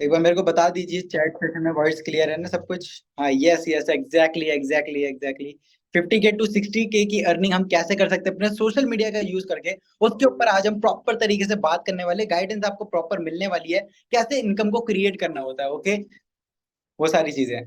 एक बार मेरे को बता दीजिए चैट सेशन में वॉइस क्लियर है ना सब कुछ। हाँ, yes yes, exactly exactly exactly. 50K to 60K की अर्निंग हम कैसे कर सकते हैं अपने सोशल मीडिया का यूज करके, उसके ऊपर आज हम प्रॉपर तरीके से बात करने वाले, गाइडेंस आपको प्रॉपर मिलने वाली है, कैसे इनकम को क्रिएट करना होता है। ओके, वो सारी चीजें।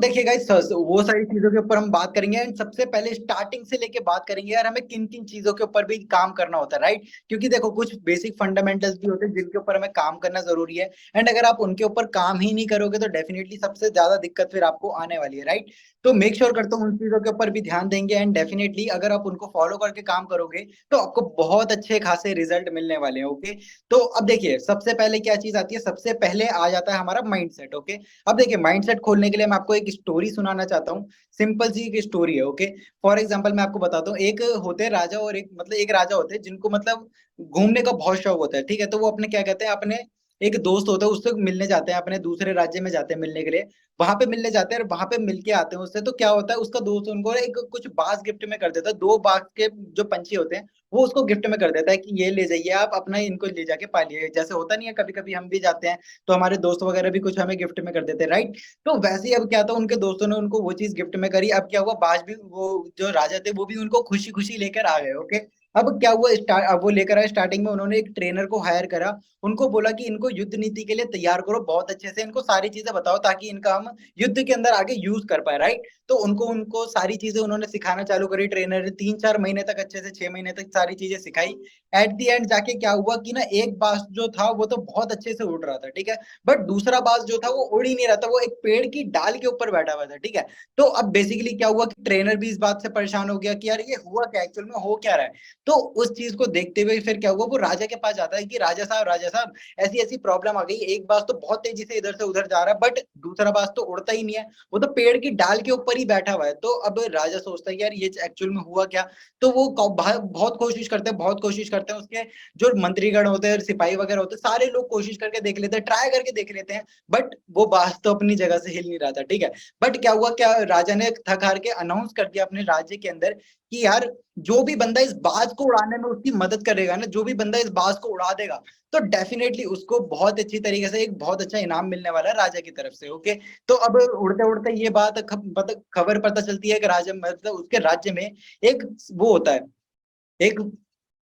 देखिए गाइस, वो सारी चीजों के ऊपर हम बात करेंगे एंड सबसे पहले स्टार्टिंग से लेके बात करेंगे यार हमें किन किन चीजों के ऊपर भी काम करना होता है, राइट। क्योंकि देखो कुछ बेसिक फंडामेंटल्स भी होते हैं जिनके ऊपर हमें काम करना जरूरी है, एंड अगर आप उनके ऊपर काम ही नहीं करोगे तो डेफिनेटली सबसे ज्यादा दिक्कत फिर आपको आने वाली है, राइट। तो मेक श्योर करता हूँ उन चीजों के ऊपर भी ध्यान देंगे, एंड डेफिनेटली अगर आप उनको फॉलो करके काम करोगे तो आपको बहुत अच्छे खासे रिजल्ट मिलने वाले हैं। ओके, तो अब देखिए सबसे पहले क्या चीज आती है, सबसे पहले आ जाता है हमारा माइंडसेट। ओके, अब देखिए माइंडसेट खोलने के लिए मैं आपको एक स्टोरी सुनाना चाहता हूँ। सिंपल सी एक स्टोरी है। ओके, फॉर एग्जांपल मैं आपको बताता हूँ, एक होते हैं राजा और एक राजा होते हैं जिनको मतलब घूमने का बहुत शौक होता है, ठीक है। तो वो अपने क्या कहते हैं, अपने एक दोस्त होता है उससे मिलने जाते हैं, अपने दूसरे राज्य में जाते हैं मिलने के लिए। वहां पे मिलने जाते हैं और वहां पे मिलके आते हैं उससे, तो क्या होता है उसका दोस्त उनको एक कुछ बाज गिफ्ट में कर देता है, दो बाग के जो पंछी होते हैं वो उसको गिफ्ट में कर देता है कि ये ले जाइए आप अपना, इनको ले जाके पालिए। जैसे होता नहीं है, कभी कभी हम भी जाते हैं तो हमारे दोस्त वगैरह भी कुछ हमें गिफ्ट में कर देते हैं, राइट। तो वैसे ही अब क्या था, उनके दोस्तों ने उनको वो चीज गिफ्ट में करी। अब क्या हुआ, बाज भी, वो जो राजा थे वो भी उनको खुशी खुशी लेकर आ गए। ओके, अब क्या हुआ, स्टार्ट अब वो लेकर आए, स्टार्टिंग में उन्होंने एक ट्रेनर को हायर करा। उनको बोला कि इनको युद्ध नीति के लिए तैयार करो बहुत अच्छे से, इनको सारी चीजें बताओ ताकि इनका हम युद्ध के अंदर आगे यूज कर पाए, राइट। तो उनको उनको सारी चीजें उन्होंने सिखाना चालू करी। ट्रेनर ने 3-4 महीने तक अच्छे से, 6 महीने तक सारी चीजें सिखाई। एट दी एंड जाके क्या हुआ कि ना एक बाज जो था वो तो बहुत अच्छे से उड़ रहा था, ठीक है। बट दूसरा बाज जो था वो उड़ ही नहीं रहा था, वो एक पेड़ की डाल के ऊपर बैठा हुआ था, ठीक है। तो अब बेसिकली क्या हुआ कि ट्रेनर भी इस बात से परेशान हो गया कि यार ये हुआ क्या, एक्चुअल में हो क्या रहा है। तो उस चीज को देखते हुए फिर क्या हुआ, वो राजा के पास जाता है कि राजा साहब, राजा साहब, ऐसी ऐसी प्रॉब्लम आ गई, एक बाज तो बहुत तेजी से इधर से उधर जा रहा है बट दूसरा बाज तो उड़ता ही नहीं है, वो तो पेड़ की डाल के ऊपर ही बैठा हुआ है। तो अब राजा सोचता है कि यार ये एक्चुअल में हुआ क्या। तो वो बहुत कोशिश करते हैं, बहुत कोशिश करते हैं, उसके जो मंत्रीगण होते हैं, सिपाही वगैरह होते हैं, सारे लोग कोशिश करके देख लेते हैं, ट्राई करके देख लेते हैं, बट वो बाज तो अपनी जगह से हिल नहीं रहा था, ठीक है। बट क्या हुआ, क्या राजा ने थक हार के अनाउंस कर दिया अपने राज्य के अंदर कि यार जो भी बंदा इस बाज को उड़ाने में उसकी मदद करेगा ना, जो भी बंदा इस बाज को उड़ा देगा, तो डेफिनेटली उसको बहुत अच्छी तरीके से एक बहुत अच्छा इनाम मिलने वाला है राजा की तरफ से। ओके, तो अब उड़ते उड़ते ये बात खबर पता चलती है कि राजा मतलब उसके राज्य में एक वो होता है, एक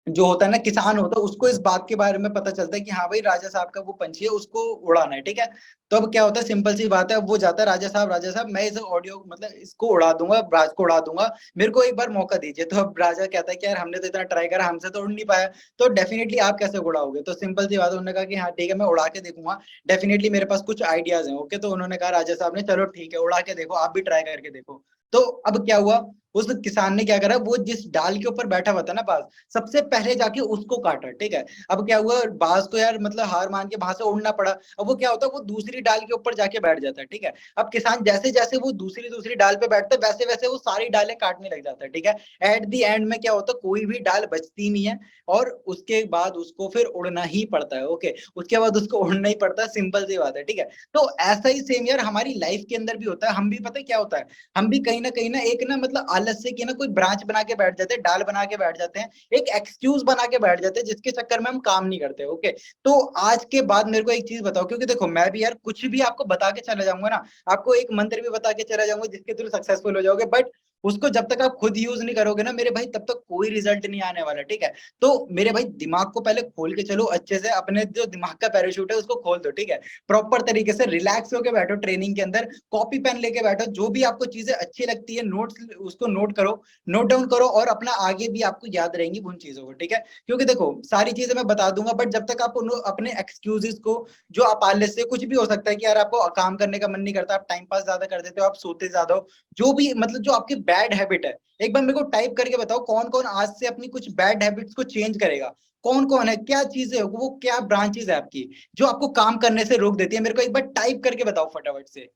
जो होता है ना किसान होता है, उसको इस बात के बारे में पता चलता है कि हाँ भाई राजा साहब का वो पंछी है, उसको उड़ाना है, ठीक है। तो अब क्या होता है, सिंपल सी बात है, अब वो जाता है, राजा साहब, राजा साहब, मैं इस ऑडियो मतलब इसको उड़ा दूंगा, राज को उड़ा दूंगा, मेरे को एक बार मौका दीजिए। तो अब राजा कहता है कि यार हमने तो इतना ट्राई करा, हमसे तो उड़ नहीं पाया, तो डेफिनेटली आप कैसे उड़ाओगे। तो सिंपल सी बात है, उन्होंने कहा कि हाँ ठीक है मैं उड़ा के देखूंगा, डेफिनेटली मेरे पास कुछ आइडियाज हैं। ओके, तो उन्होंने कहा राजा साहब ने, चलो ठीक है उड़ा के देखो, आप भी ट्राई करके देखो। तो अब क्या हुआ, उस किसान ने क्या करा, वो जिस डाल के ऊपर बैठा हुआ था ना बाज, सबसे पहले जाके उसको काटा, ठीक है। अब क्या हुआ, बाज को यार मतलब हार मान के वहां से उड़ना पड़ा। अब वो क्या होता है, वो दूसरी डाल के ऊपर जाके बैठ जाता है, ठीक है। अब किसान जैसे जैसे वो दूसरी दूसरी डाल पे बैठता है वैसे वैसे वो सारी डालें काटने लग जाता है, ठीक है। एट दी एंड में क्या होता है, कोई भी डाल बचती नहीं है, और उसके बाद उसको फिर उड़ना ही पड़ता है। ओके, उसके बाद उसको उड़ना ही पड़ता है, सिंपल सी बात है, ठीक है। तो ऐसा ही सेम यार हमारी लाइफ के अंदर भी होता है, हम भी पता है क्या होता है, हम भी कहीं ना एक ना मतलब आलस से कि ना कोई ब्रांच बना के बैठ जाते हैं, डाल बना के बैठ जाते हैं, एक एक्सक्यूज बना के बैठ जाते हैं जिसके चक्कर में हम काम नहीं करते। ओके, तो आज के बाद मेरे को एक चीज बताओ, क्योंकि देखो मैं भी यार कुछ भी आपको बता के चला जाऊंगा ना, आपको एक मंत्र भी बता के चला जाऊंगा जिसके थ्रू सक्सेसफुल हो जाओगे, बट उसको जब तक आप खुद यूज नहीं करोगे ना मेरे भाई, तब तक कोई रिजल्ट नहीं आने वाला, ठीक है। तो मेरे भाई दिमाग को पहले खोल के चलो अच्छे से, अपने जो दिमाग का पैराशूट है उसको खोल दो, ठीक है। प्रॉपर तरीके से रिलैक्स होके बैठो ट्रेनिंग के अंदर, कॉपी पेन लेके बैठो, जो भी आपको चीजें अच्छी लगती है नोट्स उसको नोट करो, नोट डाउन करो, और अपना आगे भी आपको याद रहेंगी उन चीजों को, ठीक है। क्योंकि देखो सारी चीजें मैं बता दूंगा, बट जब तक आप अपने एक्सक्यूजेस को, जो आप आलस से, कुछ भी हो सकता है कि यार आपको काम करने का मन नहीं करता, आप टाइम पास ज्यादा कर देते हो, आप सोते ज्यादा हो, जो भी मतलब जो आपकी बैड हैबिट है, एक बार मेरे को टाइप करके बताओ कौन कौन आज से अपनी कुछ बैड हैबिट्स को चेंज करेगा। कौन कौन है, क्या चीजें, वो क्या ब्रांचेस है आपकी जो आपको काम करने से रोक देती है, मेरे को एक बार टाइप करके बताओ फटाफट से।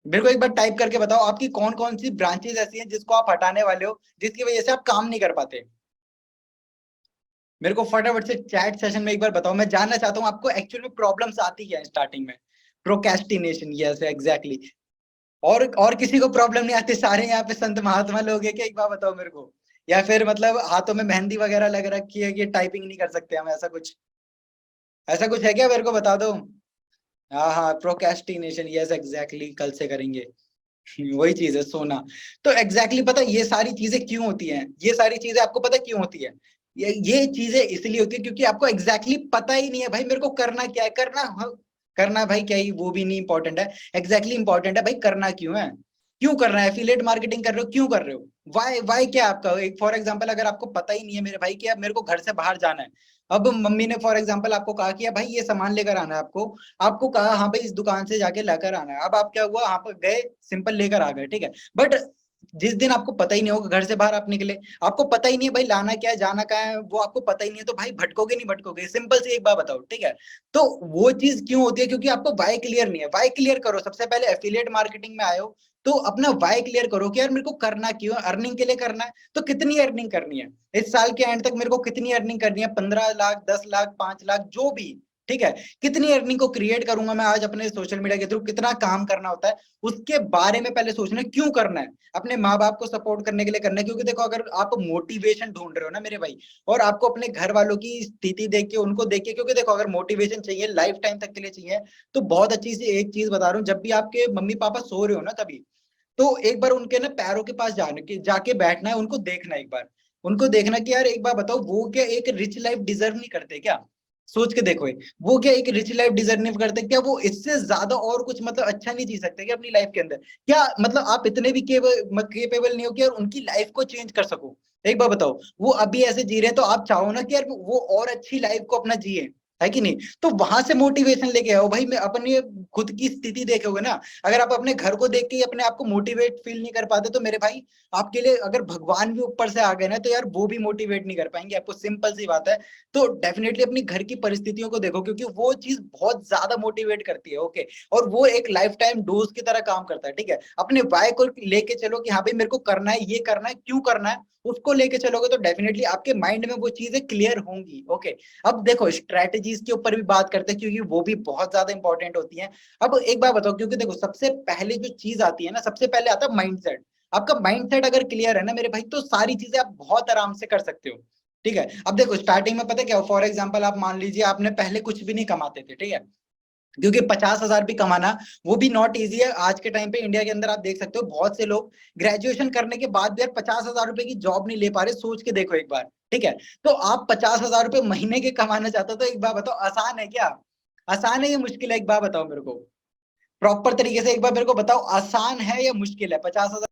मेरे को एक बार टाइप करके बताओ आपकी कौन कौन सी ब्रांचेस ऐसी हैं जिसको आप हटाने वाले हो, जिसकी वजह से आप काम नहीं कर पाते। मेरे को फटाफट से चैट सेशन में एक बार बताओ, मैं जानना चाहता हूँ आपको एक्चुअल में प्रॉब्लम्स आती क्या है स्टार्टिंग में। Procrastination, yes exactly. और किसी को प्रॉब्लम नहीं आती, सारे यहाँ पे संत महात्मा लोग हैं क्या, एक बार बताओ मेरे को। या फिर मतलब हाथों में मेहंदी वगैरह लग रखी है कि टाइपिंग नहीं कर सकते हम, ऐसा कुछ, ऐसा कुछ है क्या, मेरे को बता दो। हाँ हाँ, प्रोकेस्टिनेशन, यस एग्जैक्टली, कल से करेंगे। वही चीज है, सोना। तो एग्जैक्टली पता है ये सारी चीजें क्यों होती हैं, ये सारी चीजें आपको पता है क्यों होती है? ये चीजें इसलिए होती है क्योंकि आपको एग्जैक्टली पता ही नहीं है भाई मेरे को करना क्या है, करना भाई क्या ही, वो भी नहीं इंपॉर्टेंट है, एग्जैक्टली इंपॉर्टेंट है भाई करना क्यों है। क्यों कर रहे हैं एफिलिएट मार्केटिंग कर रहे हो, क्यों कर रहे हो? वाई क्या है आपका? एक फॉर एग्जांपल अगर आपको पता ही नहीं है मेरे भाई कि अब मेरे को घर से बाहर जाना है, अब मम्मी ने फॉर एग्जांपल आपको कहा कि भाई ये सामान लेकर आना है आपको, आपको कहा हाँ भाई इस दुकान से जाके लेकर आना है, अब आप क्या हुआ, वहां पर गए, सिंपल लेकर आ गए, ठीक है। बट जिस दिन आपको पता ही नहीं होगा, घर से बाहर आप निकले, आपको पता ही नहीं है भाई लाना क्या है जाना क्या है, वो आपको पता ही नहीं है, तो भाई भटकोगे नहीं भटकोगे, सिंपल सी एक बात बताओ, ठीक है। तो वो चीज क्यों होती है? क्योंकि आपको वाई क्लियर नहीं है। वाई क्लियर करो, सबसे पहले एफिलिएट मार्केटिंग में आए हो तो अपना वाई क्लियर करो कि यार मेरे को करना क्यों है, अर्निंग के लिए करना है, तो कितनी अर्निंग करनी है इस साल के एंड तक, मेरे को कितनी अर्निंग करनी है, 15 लाख, 10 लाख, 5 लाख, जो भी, ठीक है। कितनी अर्निंग को क्रिएट करूंगा मैं आज अपने सोशल मीडिया के थ्रू, कितना काम करना होता है उसके बारे में पहले सोचना है, क्यों करना है। अपने माँ बाप को सपोर्ट करने के लिए करना है, क्योंकि देखो अगर आप मोटिवेशन ढूंढ रहे हो ना मेरे भाई, और आपको अपने घर वालों की स्थिति देख के, उनको देख के, क्योंकि देखो अगर मोटिवेशन चाहिए लाइफ टाइम तक के लिए चाहिए, तो बहुत अच्छी सी एक चीज बता रहा हूँ, जब भी आपके मम्मी पापा सो रहे हो ना तभी, तो एक बार उनके ना पैरों के पास जाके बैठना है, उनको देखना है एक बार, उनको देखना कि यार एक बार बताओ वो क्या एक रिच लाइफ डिजर्व नहीं करते क्या? सोच के देखो वो क्या एक रिच लाइफ डिजर्व नहीं करते क्या? वो इससे ज्यादा और कुछ मतलब अच्छा नहीं जी सकते क्या अपनी लाइफ के अंदर? क्या मतलब आप इतने भी केपेबल नहीं हो कि यार उनकी लाइफ को चेंज कर सको? एक बार बताओ, वो अभी ऐसे जी रहे हैं तो आप चाहो ना कि यार वो और अच्छी लाइफ को अपना जिए, है कि नहीं? तो वहां से मोटिवेशन लेके आओ भाई, मैं अपनी खुद की स्थिति देखोगे ना, अगर आप अपने घर को देख के ही अपने आप को मोटिवेट फील नहीं कर पाते, तो मेरे भाई आपके लिए अगर भगवान भी ऊपर से आ गए ना, तो यार वो भी मोटिवेट नहीं कर पाएंगे आपको, सिंपल सी बात है। तो डेफिनेटली अपनी घर की परिस्थितियों को देखो, क्योंकि वो चीज बहुत ज्यादा मोटिवेट करती है, ओके। और वो एक लाइफ टाइम डोज की तरह काम करता है, ठीक है। अपने वाई को लेके चलो कि हाँ भाई मेरे को करना है, ये करना है, क्यों करना है, उसको लेके चलोगे तो डेफिनेटली आपके माइंड में वो चीजें क्लियर होंगी, ओके। अब देखो स्ट्रेटेजीज के ऊपर भी बात करते हैं, क्योंकि वो भी बहुत ज्यादा इंपॉर्टेंट होती है। अब एक बात बताओ, क्योंकि देखो सबसे पहले जो चीज आती है ना, सबसे पहले आता है माइंडसेट। आपका माइंडसेट अगर क्लियर है ना मेरे भाई, तो सारी चीजें आप बहुत आराम से कर सकते हो, ठीक है। अब देखो स्टार्टिंग में पता क्या, फॉर एग्जाम्पल आप मान लीजिए आपने पहले कुछ भी नहीं कमाते थे, ठीक है, क्योंकि 50,000 भी कमाना वो भी नॉट इजी है आज के टाइम पे। इंडिया के अंदर आप देख सकते हो बहुत से लोग ग्रेजुएशन करने के बाद भी यार 50,000 रुपए की जॉब नहीं ले पा रहे, सोच के देखो एक बार, ठीक है। तो आप 50,000 रुपए महीने के कमाना चाहते हो, तो एक बार बताओ आसान है क्या? आसान है या मुश्किल है, एक बार बताओ मेरे को, प्रॉपर तरीके से एक बार मेरे को बताओ, आसान है या मुश्किल है 50,000?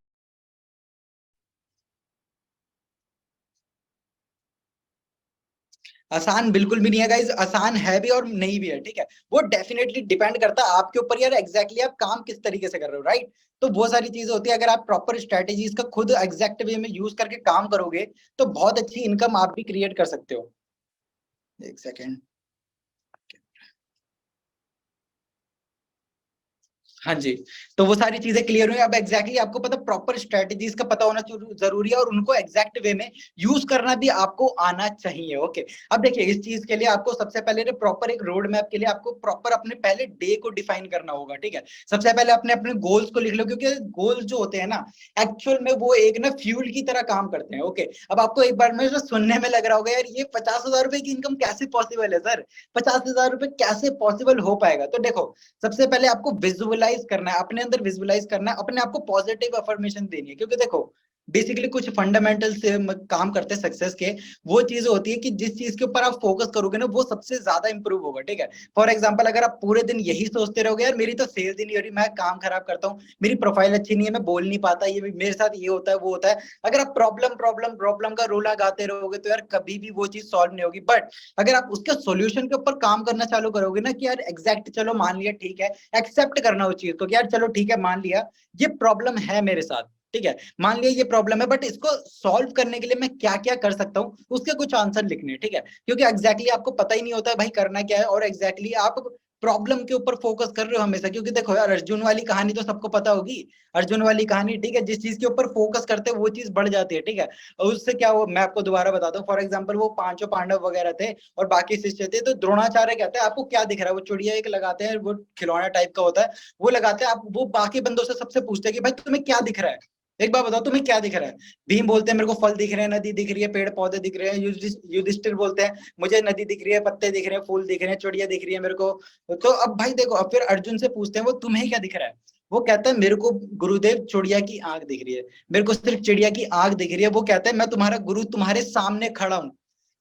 आसान बिल्कुल भी नहीं है गाइज, आसान है भी और नहीं भी है, ठीक है। वो डेफिनेटली डिपेंड करता है आपके ऊपर यार, एग्जैक्टली आप काम किस तरीके से कर रहे हो, राइट। तो वो सारी चीजें होती है, अगर आप प्रॉपर स्ट्रेटेजीज का खुद एग्जैक्ट वे में यूज करके काम करोगे, तो बहुत अच्छी इनकम आप भी क्रिएट कर सकते हो। एक सेकेंड। हाँ जी। तो वो सारी चीजें क्लियर हुई, अब एग्जैक्टली आपको पता प्रॉपर स्ट्रेटजीज का पता होना जरूरी है, और उनको एग्जैक्ट वे में यूज करना भी आपको आना चाहिए, ओके। अब देखिए इस चीज के लिए आपको सबसे पहले प्रॉपर एक रोड मैप के लिए आपको प्रॉपर अपने पहले डे को डिफाइन करना होगा, ठीक है। सबसे पहले अपने अपने गोल्स को लिख लो, क्योंकि गोल्स जो होते हैं ना, एक्चुअल में वो एक ना फ्यूल की तरह काम करते हैं, ओके। अब आपको एक बार में जो सुनने में लग रहा होगा यार ये 50,000 रुपए की इनकम कैसे पॉसिबल है सर, 50,000 रुपए कैसे पॉसिबल हो पाएगा? तो देखो सबसे पहले आपको विजुअलाइज करना है, अपने अंदर विजुअलाइज करना है, अपने आप को पॉजिटिव अफर्मेशन देनी है, क्योंकि देखो बेसिकली कुछ फंडामेंटल से काम करते हैं सक्सेस के। वो चीज होती है कि जिस चीज के ऊपर आप फोकस करोगे ना, वो सबसे ज्यादा इंप्रूव होगा, ठीक है। फॉर एग्जाम्पल अगर आप पूरे दिन यही सोचते रहोगे यार मेरी तो सेल्स ही नहीं हो रही, मैं काम खराब करता हूँ, मेरी प्रोफाइल अच्छी नहीं है, मैं बोल नहीं पाता, ये मेरे साथ ये होता है वो होता है, अगर आप प्रॉब्लम प्रॉब्लम प्रॉब्लम का रोला गाते रहोगे, तो यार कभी भी वो चीज सॉल्व नहीं होगी। बट अगर आप उसके सॉल्यूशन के ऊपर काम करना चालू करोगे ना, कि यार एग्जैक्ट चलो मान लिया, ठीक है, एक्सेप्ट करना उस चीज को कि यार चलो ठीक है मान लिया ये प्रॉब्लम है मेरे साथ, ठीक है, मान लिया ये प्रॉब्लम है, बट इसको सॉल्व करने के लिए मैं क्या क्या कर सकता हूँ, उसके कुछ आंसर लिखने, ठीक है। क्योंकि एग्जैक्टली आपको पता ही नहीं होता है भाई करना क्या है, और एग्जैक्टली आप प्रॉब्लम के ऊपर फोकस कर रहे हो हमेशा, क्योंकि देखो यार अर्जुन वाली कहानी तो सबको पता होगी, अर्जुन वाली कहानी, ठीक है, जिस चीज के ऊपर फोकस करते हैं वो चीज बढ़ जाती है, ठीक है। और उससे क्या हो मैं आपको दोबारा बताता हूँ, फॉर एग्जाम्पल वो पांचों पांडव वगैरह थे और बाकी शिष्य थे, तो द्रोणाचार्य कहते हैं आपको क्या दिख रहा है, वो चिड़िया एक लगाते हैं, वो खिलौना टाइप का होता है, वो लगाते हैं, आप वो बाकी बंदों से सबसे पूछते हैं कि भाई तुम्हें क्या दिख रहा है, एक बात बताओ तुम्हें क्या दिख रहा है? भीम बोलते हैं मेरे को फल दिख रहे हैं, नदी दिख रही है, पेड़ पौधे दिख रहे हैं। युधिष्ठिर बोलते हैं मुझे नदी दिख रही है, पत्ते दिख रहे हैं, फूल दिख रहे हैं, चिड़िया दिख रही है मेरे को। तो अब भाई देखो, अब फिर अर्जुन से पूछते हैं वो तुम्हें क्या दिख रहा है? वो कहता है मेरे को गुरुदेव चिड़िया की आंख दिख रही है, मेरे को सिर्फ चिड़िया की आंख दिख रही है। वो कहता है मैं तुम्हारा गुरु तुम्हारे सामने खड़ा हूँ,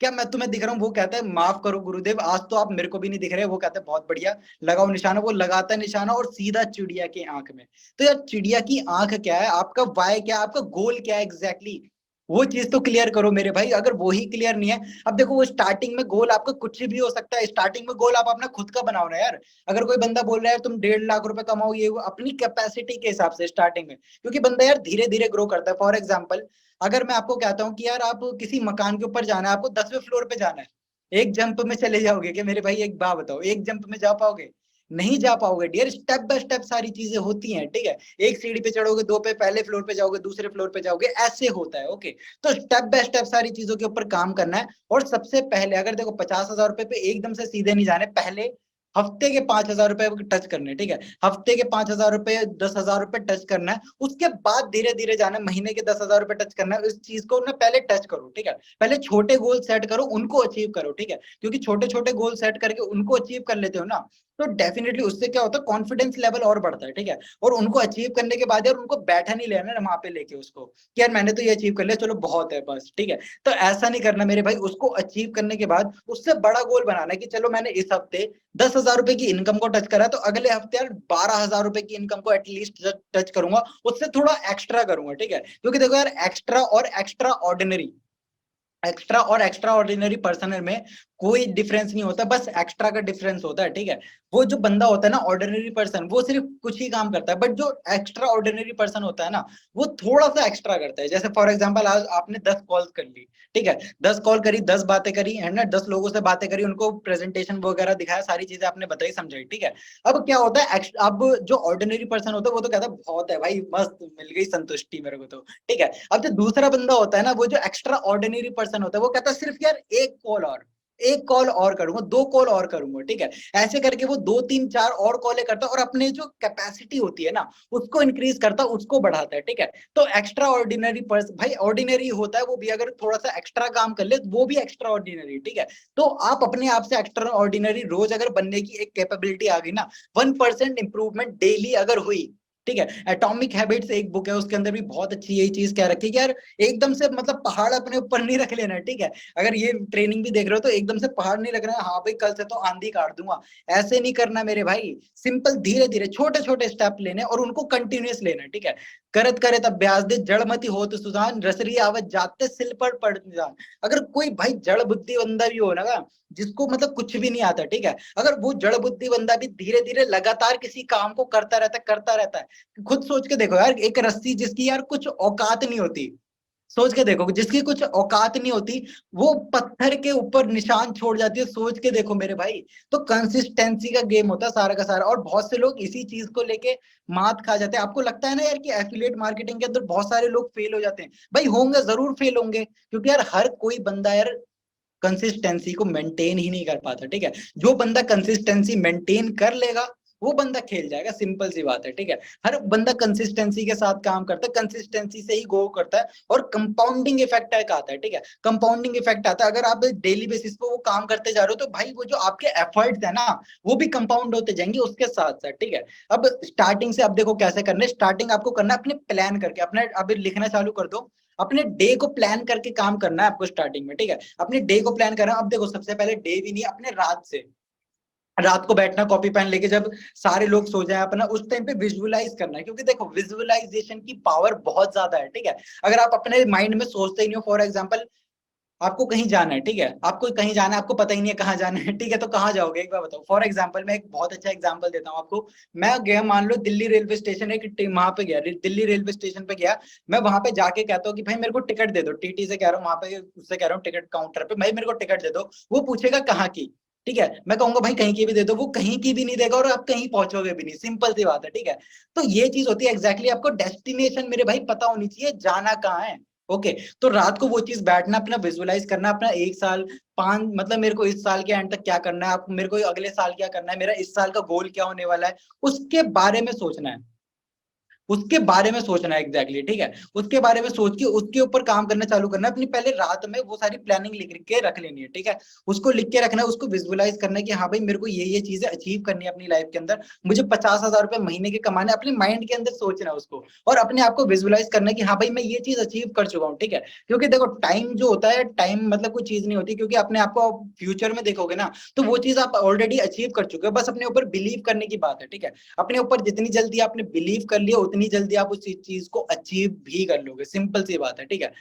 क्या मैं तुम्हें दिख रहा हूँ? वो कहता है माफ करो गुरुदेव, आज तो आप मेरे को भी नहीं दिख रहे। वो कहता है बहुत बढ़िया, लगाओ निशाना। वो लगाता है निशाना और सीधा चिड़िया की आंख में। तो यार चिड़िया की आंख क्या है, आपका वाय क्या है, आपका गोल क्या है एग्जैक्टली exactly? वो चीज तो क्लियर करो मेरे भाई, अगर वो ही क्लियर नहीं है। अब देखो वो स्टार्टिंग में गोल आपका कुछ भी हो सकता है, स्टार्टिंग में गोल आप अपना खुद का बनाओ ना यार। अगर कोई बंदा बोल रहा है तुम 1.5 लाख रुपए कमाओ, ये वो, अपनी कैपेसिटी के हिसाब से स्टार्टिंग में, क्योंकि बंदा यार धीरे धीरे ग्रो करता है। फॉर एग्जाम्पल, अगर मैं आपको कहता हूँ कि यार आप किसी मकान के ऊपर जाना है, आपको 10वें फ्लोर पे जाना है, एक जंप में चले जाओगे क्या मेरे भाई? एक बात बताओ, एक जंप में जा पाओगे? नहीं जा पाओगे डियर, स्टेप बाय स्टेप सारी चीजें होती हैं, ठीक है। एक सीढ़ी पे चढ़ोगे, दो पे, पहले फ्लोर पे जाओगे, दूसरे फ्लोर पे जाओगे, ऐसे होता है, ओके। तो स्टेप बाय स्टेप सारी चीजों के ऊपर काम करना है। और सबसे पहले अगर देखो 50,000 रुपए पे एकदम से सीधे नहीं जाने, पहले हफ्ते के 5,000 रुपए टच करने, ठीक है। हफ्ते के 5,000 रुपए, 10,000 रुपए टच करना है। उसके बाद धीरे धीरे जाना है, महीने के 10,000 रुपए टच करना है। इस चीज को ना पहले टच करो, ठीक है। पहले छोटे गोल सेट करो, उनको अचीव करो, ठीक है। क्योंकि छोटे छोटे गोल सेट करके उनको अचीव कर लेते हो ना, तो डेफिनेटली उससे क्या होता है, कॉन्फिडेंस लेवल और बढ़ता है, ठीक है। और उनको अचीव करने के बाद यार उनको बैठा नहीं लेना ना वहां पे लेके उसको, कि यार मैंने तो ये अचीव कर लिया, चलो बहुत है बस, ठीक है। तो ऐसा नहीं करना मेरे भाई, उसको अचीव करने के बाद उससे बड़ा गोल बनाना है कि चलो मैंने इस हफ्ते 10,000 रुपए की इनकम को टच करा, तो अगले हफ्ते यार 12,000 रुपए की इनकम को एटलीस्ट टच करूंगा, उससे थोड़ा एक्स्ट्रा करूंगा, ठीक है। क्योंकि देखो यार, एक्स्ट्रा और एक्स्ट्रा ऑर्डिनरी, एक्स्ट्रा और एक्स्ट्रा ऑर्डिनरी पर्सन में कोई डिफरेंस नहीं होता, बस एक्स्ट्रा का डिफरेंस होता है, ठीक है। वो जो बंदा होता है ना ऑर्डिनरी पर्सन, वो सिर्फ कुछ ही काम करता है, बट जो एक्स्ट्रा ऑर्डिनरी पर्सन होता है ना, वो थोड़ा सा एक्स्ट्रा करता है। जैसे फॉर एग्जांपल आज आपने 10 कॉल्स कर ली, ठीक है। 10 कॉल करी, 10 बातें करी है ना, 10 लोगों से बातें करी, उनको प्रेजेंटेशन वगैरह दिखाया, सारी चीजें आपने बताई समझाई, ठीक है। अब क्या होता है, अब जो ऑर्डिनरी पर्सन होता है वो तो कहता है बहुत है भाई, मस्त मिल गई संतुष्टि मेरे को तो, ठीक है। अब जो दूसरा बंदा होता है ना, वो जो एक्स्ट्रा ऑर्डिनरी पर्सन होता है, वो कहता है सिर्फ यार एक कॉल और करूंगा, 2 कॉल और करूंगा, ठीक है। ऐसे करके वो 2 3 4 और कॉलें करता है, और अपने जो कैपेसिटी होती है ना, उसको इंक्रीज करता है, उसको बढ़ाता है, ठीक है। तो एक्स्ट्रा ऑर्डिनरी पर्सन भाई ऑर्डिनरी होता है वो भी, अगर थोड़ा सा एक्स्ट्रा काम कर ले वो भी एक्स्ट्रा ऑर्डिनरी, ठीक है। तो आप अपने आप से एक्स्ट्रा ऑर्डिनरी रोज अगर बनने की एक कैपेबिलिटी आ गई ना, 1% इंप्रूवमेंट डेली अगर हुई, ठीक है। एटॉमिक हैबिट्स एक बुक है, उसके अंदर भी बहुत अच्छी यही चीज कह रखी है कि यार एकदम से मतलब पहाड़ अपने ऊपर नहीं रख लेना, ठीक है। अगर ये ट्रेनिंग भी देख रहे हो तो एकदम से पहाड़ नहीं रख रहा है, हाँ भाई कल से तो आंधी काट दूंगा, ऐसे नहीं करना मेरे भाई। सिंपल धीरे धीरे छोटे छोटे स्टेप लेने और उनको कंटिन्यूस लेना, ठीक है। करत करे तब ब्याज दे, जड़ मति हो तो सुजान, रसरी आवत जाते सिल पर पड़ जान। अगर कोई भाई जड़ बुद्धि बंदा भी हो ना, जिसको मतलब कुछ भी नहीं आता, ठीक है, अगर वो जड़ बुद्धि बंदा भी धीरे धीरे लगातार किसी काम को करता रहता है, खुद सोच के देखो यार, एक रस्सी जिसकी यार कुछ औकात नहीं होती, सोच के देखो जिसकी कुछ औकात नहीं होती, वो पत्थर के ऊपर निशान छोड़ जाती है, सोच के देखो मेरे भाई। तो कंसिस्टेंसी का गेम होता है सारा का सारा, और बहुत से लोग इसी चीज को लेके मात खा जाते हैं। आपको लगता है ना यार कि एफिलिएट मार्केटिंग के अंदर बहुत सारे लोग फेल हो जाते हैं? भाई होंगे, जरूर फेल होंगे, क्योंकि यार हर कोई बंदा यार कंसिस्टेंसी को मेंटेन ही नहीं कर पाता, ठीक है। जो बंदा कंसिस्टेंसी मेंटेन कर लेगा वो बंदा खेल जाएगा, सिंपल सी बात है, ठीक है। हर बंदा कंसिस्टेंसी के साथ काम करता है, कंसिस्टेंसी से ही ग्रो करता है, और कंपाउंडिंग इफेक्ट एक आता है, ठीक है। कंपाउंडिंग इफेक्ट आता है, अगर आप डेली बेसिस पे वो काम करते जा रहे हो, तो भाई वो जो आपके एफर्ट्स है ना, वो भी कंपाउंड होते जाएंगे उसके साथ साथ, ठीक है। अब स्टार्टिंग से अब देखो कैसे करना है, स्टार्टिंग आपको करना है अपने प्लान करके, अपने अभी लिखना चालू कर दो, अपने डे को प्लान करके काम करना है आपको स्टार्टिंग में, ठीक है। अपने डे को प्लान करना। अब देखो सबसे पहले डे भी नहीं, अपने रात को बैठना कॉपी पेन लेके, जब सारे लोग सो जाए अपना, उस टाइम पे विजुअलाइज करना है, क्योंकि देखो विजुअलाइजेशन की पावर बहुत ज्यादा है, ठीक है। अगर आप अपने माइंड में सोचते ही नहीं हो, फॉर एग्जाम्पल आपको कहीं जाना है, ठीक है, आपको कहीं जाना है, आपको पता ही नहीं है कहाँ जाना है, ठीक है, तो कहाँ जाओगे एक बार बताओ। फॉर एग्जाम्पल मैं एक बहुत अच्छा एग्जाम्पल देता हूँ आपको। मैं गया, मान लो दिल्ली रेलवे स्टेशन, एक वहां पे गया, दिल्ली रेलवे स्टेशन पे गया। मैं वहां पे जाके कहता हूँ कि भाई मेरे को टिकट दे दो, टीटी से कह रहा हूँ वहां पे, उससे कह रहा हूँ टिकट काउंटर पे, भाई मेरे को टिकट दे दो। वो पूछेगा कहाँ की, ठीक है, मैं कहूंगा भाई कहीं की भी दे दो, वो कहीं की भी नहीं देगा, और आप कहीं पहुंचोगे भी नहीं, सिंपल सी बात है, ठीक है। तो ये चीज होती है एग्जैक्टली, आपको डेस्टिनेशन मेरे भाई पता होनी चाहिए, जाना कहाँ है, ओके। तो रात को वो चीज बैठना, अपना विजुअलाइज करना, अपना 1 साल, पांच मतलब मेरे को इस साल के एंड तक क्या करना है, आप मेरे को अगले साल क्या करना है, मेरा इस साल का गोल क्या होने वाला है, उसके बारे में सोचना है। उसके बारे में सोचना है एग्जैक्टली, ठीक है। उसके बारे में सोच के उसके ऊपर काम करना चालू करना है। अपनी पहले रात में वो सारी प्लानिंग लिख के रख लेनी है, ठीक है। उसको लिख के रखना है, उसको विजुअलाइज करना है कि हाँ भाई मेरे को ये चीजें अचीव करनी है अपनी लाइफ के अंदर, मुझे 50,000 रुपए महीने के कमाने, अपने माइंड के अंदर सोचना है उसको, और अपने आप को विजुअलाइज करना है कि हाँ भाई मैं ये चीज अचीव कर चुका हूँ, ठीक है। क्योंकि देखो टाइम जो होता है, टाइम मतलब कोई चीज नहीं होती, क्योंकि अपने आप को फ्यूचर में देखोगे ना, तो वो चीज आप ऑलरेडी अचीव कर चुके हो, बस अपने ऊपर बिलीव करने की बात है, ठीक है। अपने ऊपर जितनी जल्दी आपने बिलीव कर लिया, उतनी जल्दी आप उस चीज को अचीव भी कर लोगे, सिंपल सी बात है, ठीक है।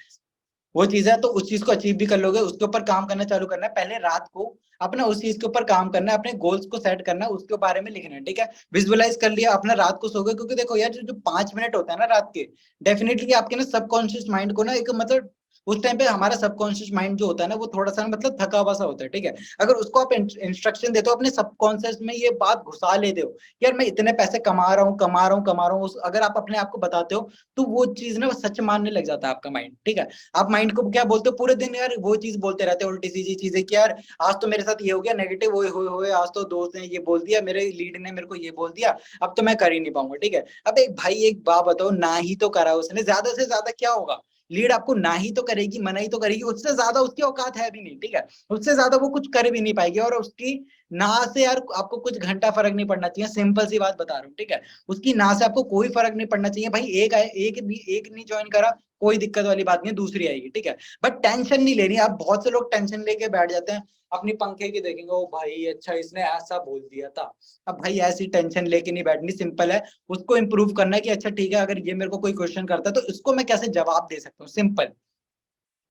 वो चीज है तो उस चीज को अचीव भी कर लोगे, उसके ऊपर काम करना चालू करना है पहले रात को, अपना उस चीज के ऊपर काम करना है, अपने गोल्स को सेट करना है, उसके बारे में लिखना है, ठीक है। विजुअलाइज कर लिया अपना, रात को सो गए, क्योंकि देखो यार जो 5 मिनट होता है ना रात के, डेफिनेटली आपके ना सबकॉन्शियस माइंड को ना एक मतलब उस टाइम पे हमारा सबकॉन्शियस माइंड जो होता है ना, वो थोड़ा सा मतलब थका हुआ सा होता है, ठीक है। अगर उसको आप इंस्ट्रक्शन देते हो, अपने सबकॉन्शियस में ये बात घुसा लेते हो, यार मैं इतने पैसे कमा रहा हूँ, कमा रहा हूँ, कमा रहा हूँ, अगर आप अपने आप को बताते हो, तो वो चीज ना सच मानने लग जाता है आपका माइंड, ठीक है। आप माइंड को क्या बोलते हो पूरे दिन, यार वो चीज बोलते रहते हो, उल्टी सीधी चीजें कि यार आज तो मेरे साथ ये हो गया, नेगेटिव हुए आज तो दोस्त ने ये बोल दिया, मेरे लीड ने मेरे को ये बोल दिया, अब तो मैं कर ही नहीं पाऊंगा, ठीक है। अब एक भाई एक बात बताओ, ना ही तो करा उसने, ज्यादा से ज्यादा क्या होगा, लीड आपको ना ही तो करेगी, मना ही तो करेगी, उससे ज्यादा उसकी औकात है भी नहीं, ठीक है। उससे ज्यादा वो कुछ कर भी नहीं पाएगी, और उसकी ना से यार आपको कुछ घंटा फर्क नहीं पड़ना चाहिए, सिंपल सी बात बता रहा हूँ, ठीक है। उसकी ना से आपको कोई फर्क नहीं पड़ना चाहिए भाई, एक आए, एक नहीं ज्वाइन करा, कोई दिक्कत वाली बात नहीं, दूसरी आएगी, ठीक है। बट टेंशन नहीं लेनी। आप बहुत से लोग टेंशन लेके बैठ जाते हैं, अपनी पंखे की देखेंगे, ओ भाई अच्छा इसने ऐसा बोल दिया था। अब भाई ऐसी टेंशन लेके नहीं बैठनी, सिंपल है। उसको इंप्रूव करना है कि अच्छा ठीक है, अगर ये मेरे को कोई क्वेश्चन करता है तो इसको मैं कैसे जवाब दे सकता हूँ, सिंपल,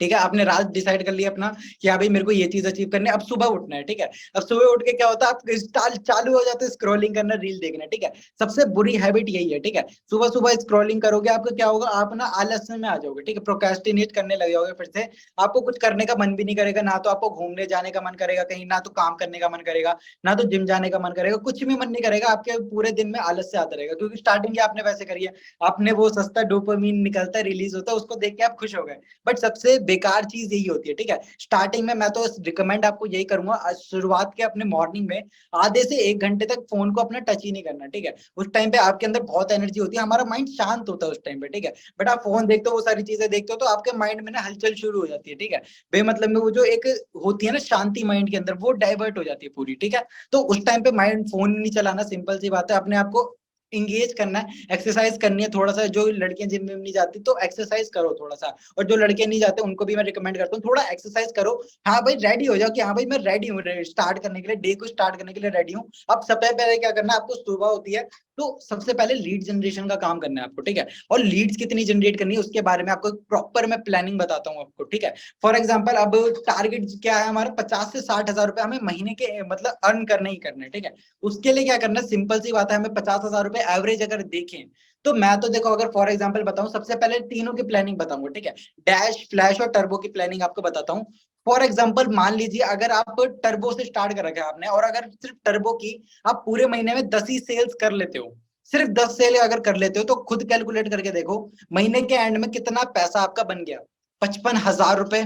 ठीक है। आपने रात डिसाइड कर लिया अपना कि हाँ भाई मेरे को ये चीज अचीव करनी है, अब सुबह उठना है, ठीक है। अब सुबह उठ के क्या होता है, आप चालू हो जाते हैं स्क्रॉलिंग करना, रील देखना, ठीक है। सबसे बुरी हैबिट यही है, ठीक है। सुबह सुबह स्क्रॉलिंग करोगे, आपको क्या होगा, आप ना आलस में आ जाओगे, ठीक है, प्रोक्रेस्टिनेट करने लग जाओगे फिर से। आपको कुछ करने का मन भी नहीं करेगा, ना तो आपको घूमने जाने का मन करेगा कहीं, ना तो काम करने का मन करेगा, ना तो जिम जाने का मन करेगा, कुछ भी मन नहीं करेगा, आपके पूरे दिन में आलस से आता रहेगा, क्योंकि स्टार्टिंग आपने वैसे करी है। आपने वो सस्ता डोपामीन निकलता है, रिलीज होता है, उसको देख के आप खुश हो गए। बट सबसे बेकार चीज यही होती है, ठीक है। स्टार्टिंग में मैं तो रिकमेंड आपको यही करूंगा, शुरुआत के अपने मॉर्निंग में आधे से 1 घंटे तक फोन को अपना टच ही नहीं करना, ठीक है। उस टाइम पे आपके अंदर बहुत एनर्जी होती है, हमारा माइंड शांत होता है उस टाइम पे, ठीक है। बट आप फोन देखते हो, वो सारी चीजें देखते हो, तो आपके माइंड में ना हलचल शुरू हो जाती है, ठीक है। बेमतलब में वो जो एक होती है ना शांति माइंड के अंदर, वो डाइवर्ट हो जाती है पूरी, ठीक है। तो उस टाइम पे माइंड फोन नहीं चलाना, सिंपल सी बात है, अपने आप को इंगेज करना है, एक्सरसाइज करनी है थोड़ा सा। जो लड़कियां जिम में नहीं जाती तो एक्सरसाइज करो थोड़ा सा, और जो लड़के नहीं जाते उनको भी मैं रिकमेंड करता हूँ थोड़ा एक्सरसाइज करो। हाँ भाई रेडी हो जाओ कि हाँ भाई मैं रेडी हूँ स्टार्ट करने के लिए, डे को स्टार्ट करने के लिए रेडी हूँ। अब सबसे पहले क्या करना है आपको, सुबह होती है तो सबसे पहले लीड जनरेशन का काम करना है आपको, ठीक है। और लीड्स कितनी जनरेट करनी है उसके बारे में आपको प्रॉपर मैं प्लानिंग बताता हूँ आपको, ठीक है। फॉर एग्जाम्पल अब टारगेट क्या है हमारा, 50 से 60 हजार रुपए हमें महीने के मतलब अर्न करने ही करने, ठीक है। उसके लिए क्या करना है, सिंपल सी बात है, हमें 50,000 रुपए एवरेज अगर देखें, तो मैं तो देखो अगर फॉर एग्जांपल बताऊं, सबसे पहले तीनों की प्लानिंग बताऊंगा, ठीक है। डैश, फ्लैश और टर्बो की प्लानिंग आपको बताता हूँ। फॉर एग्जांपल मान लीजिए अगर आप टर्बो से स्टार्ट कर रखा है आपने, और अगर सिर्फ टर्बो की आप पूरे महीने में 10 ही सेल्स कर लेते हो, सिर्फ 10 सेल अगर कर लेते हो, तो खुद कैलकुलेट करके देखो महीने के एंड में कितना पैसा आपका बन गया। 55,000 रुपए,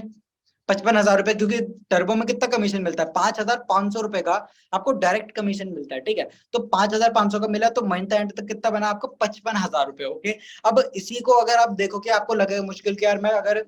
55,000 रुपए, क्योंकि टर्बो में कितना कमीशन मिलता है, 5,500 रुपए का आपको डायरेक्ट कमीशन मिलता है, ठीक है। तो 5,500 का मिला, तो मंथ एंड तक कितना बना आपको, 55,000 रुपए, ओके। अब इसी को अगर आप देखो कि आपको लगेगा मुश्किल कि यार मैं अगर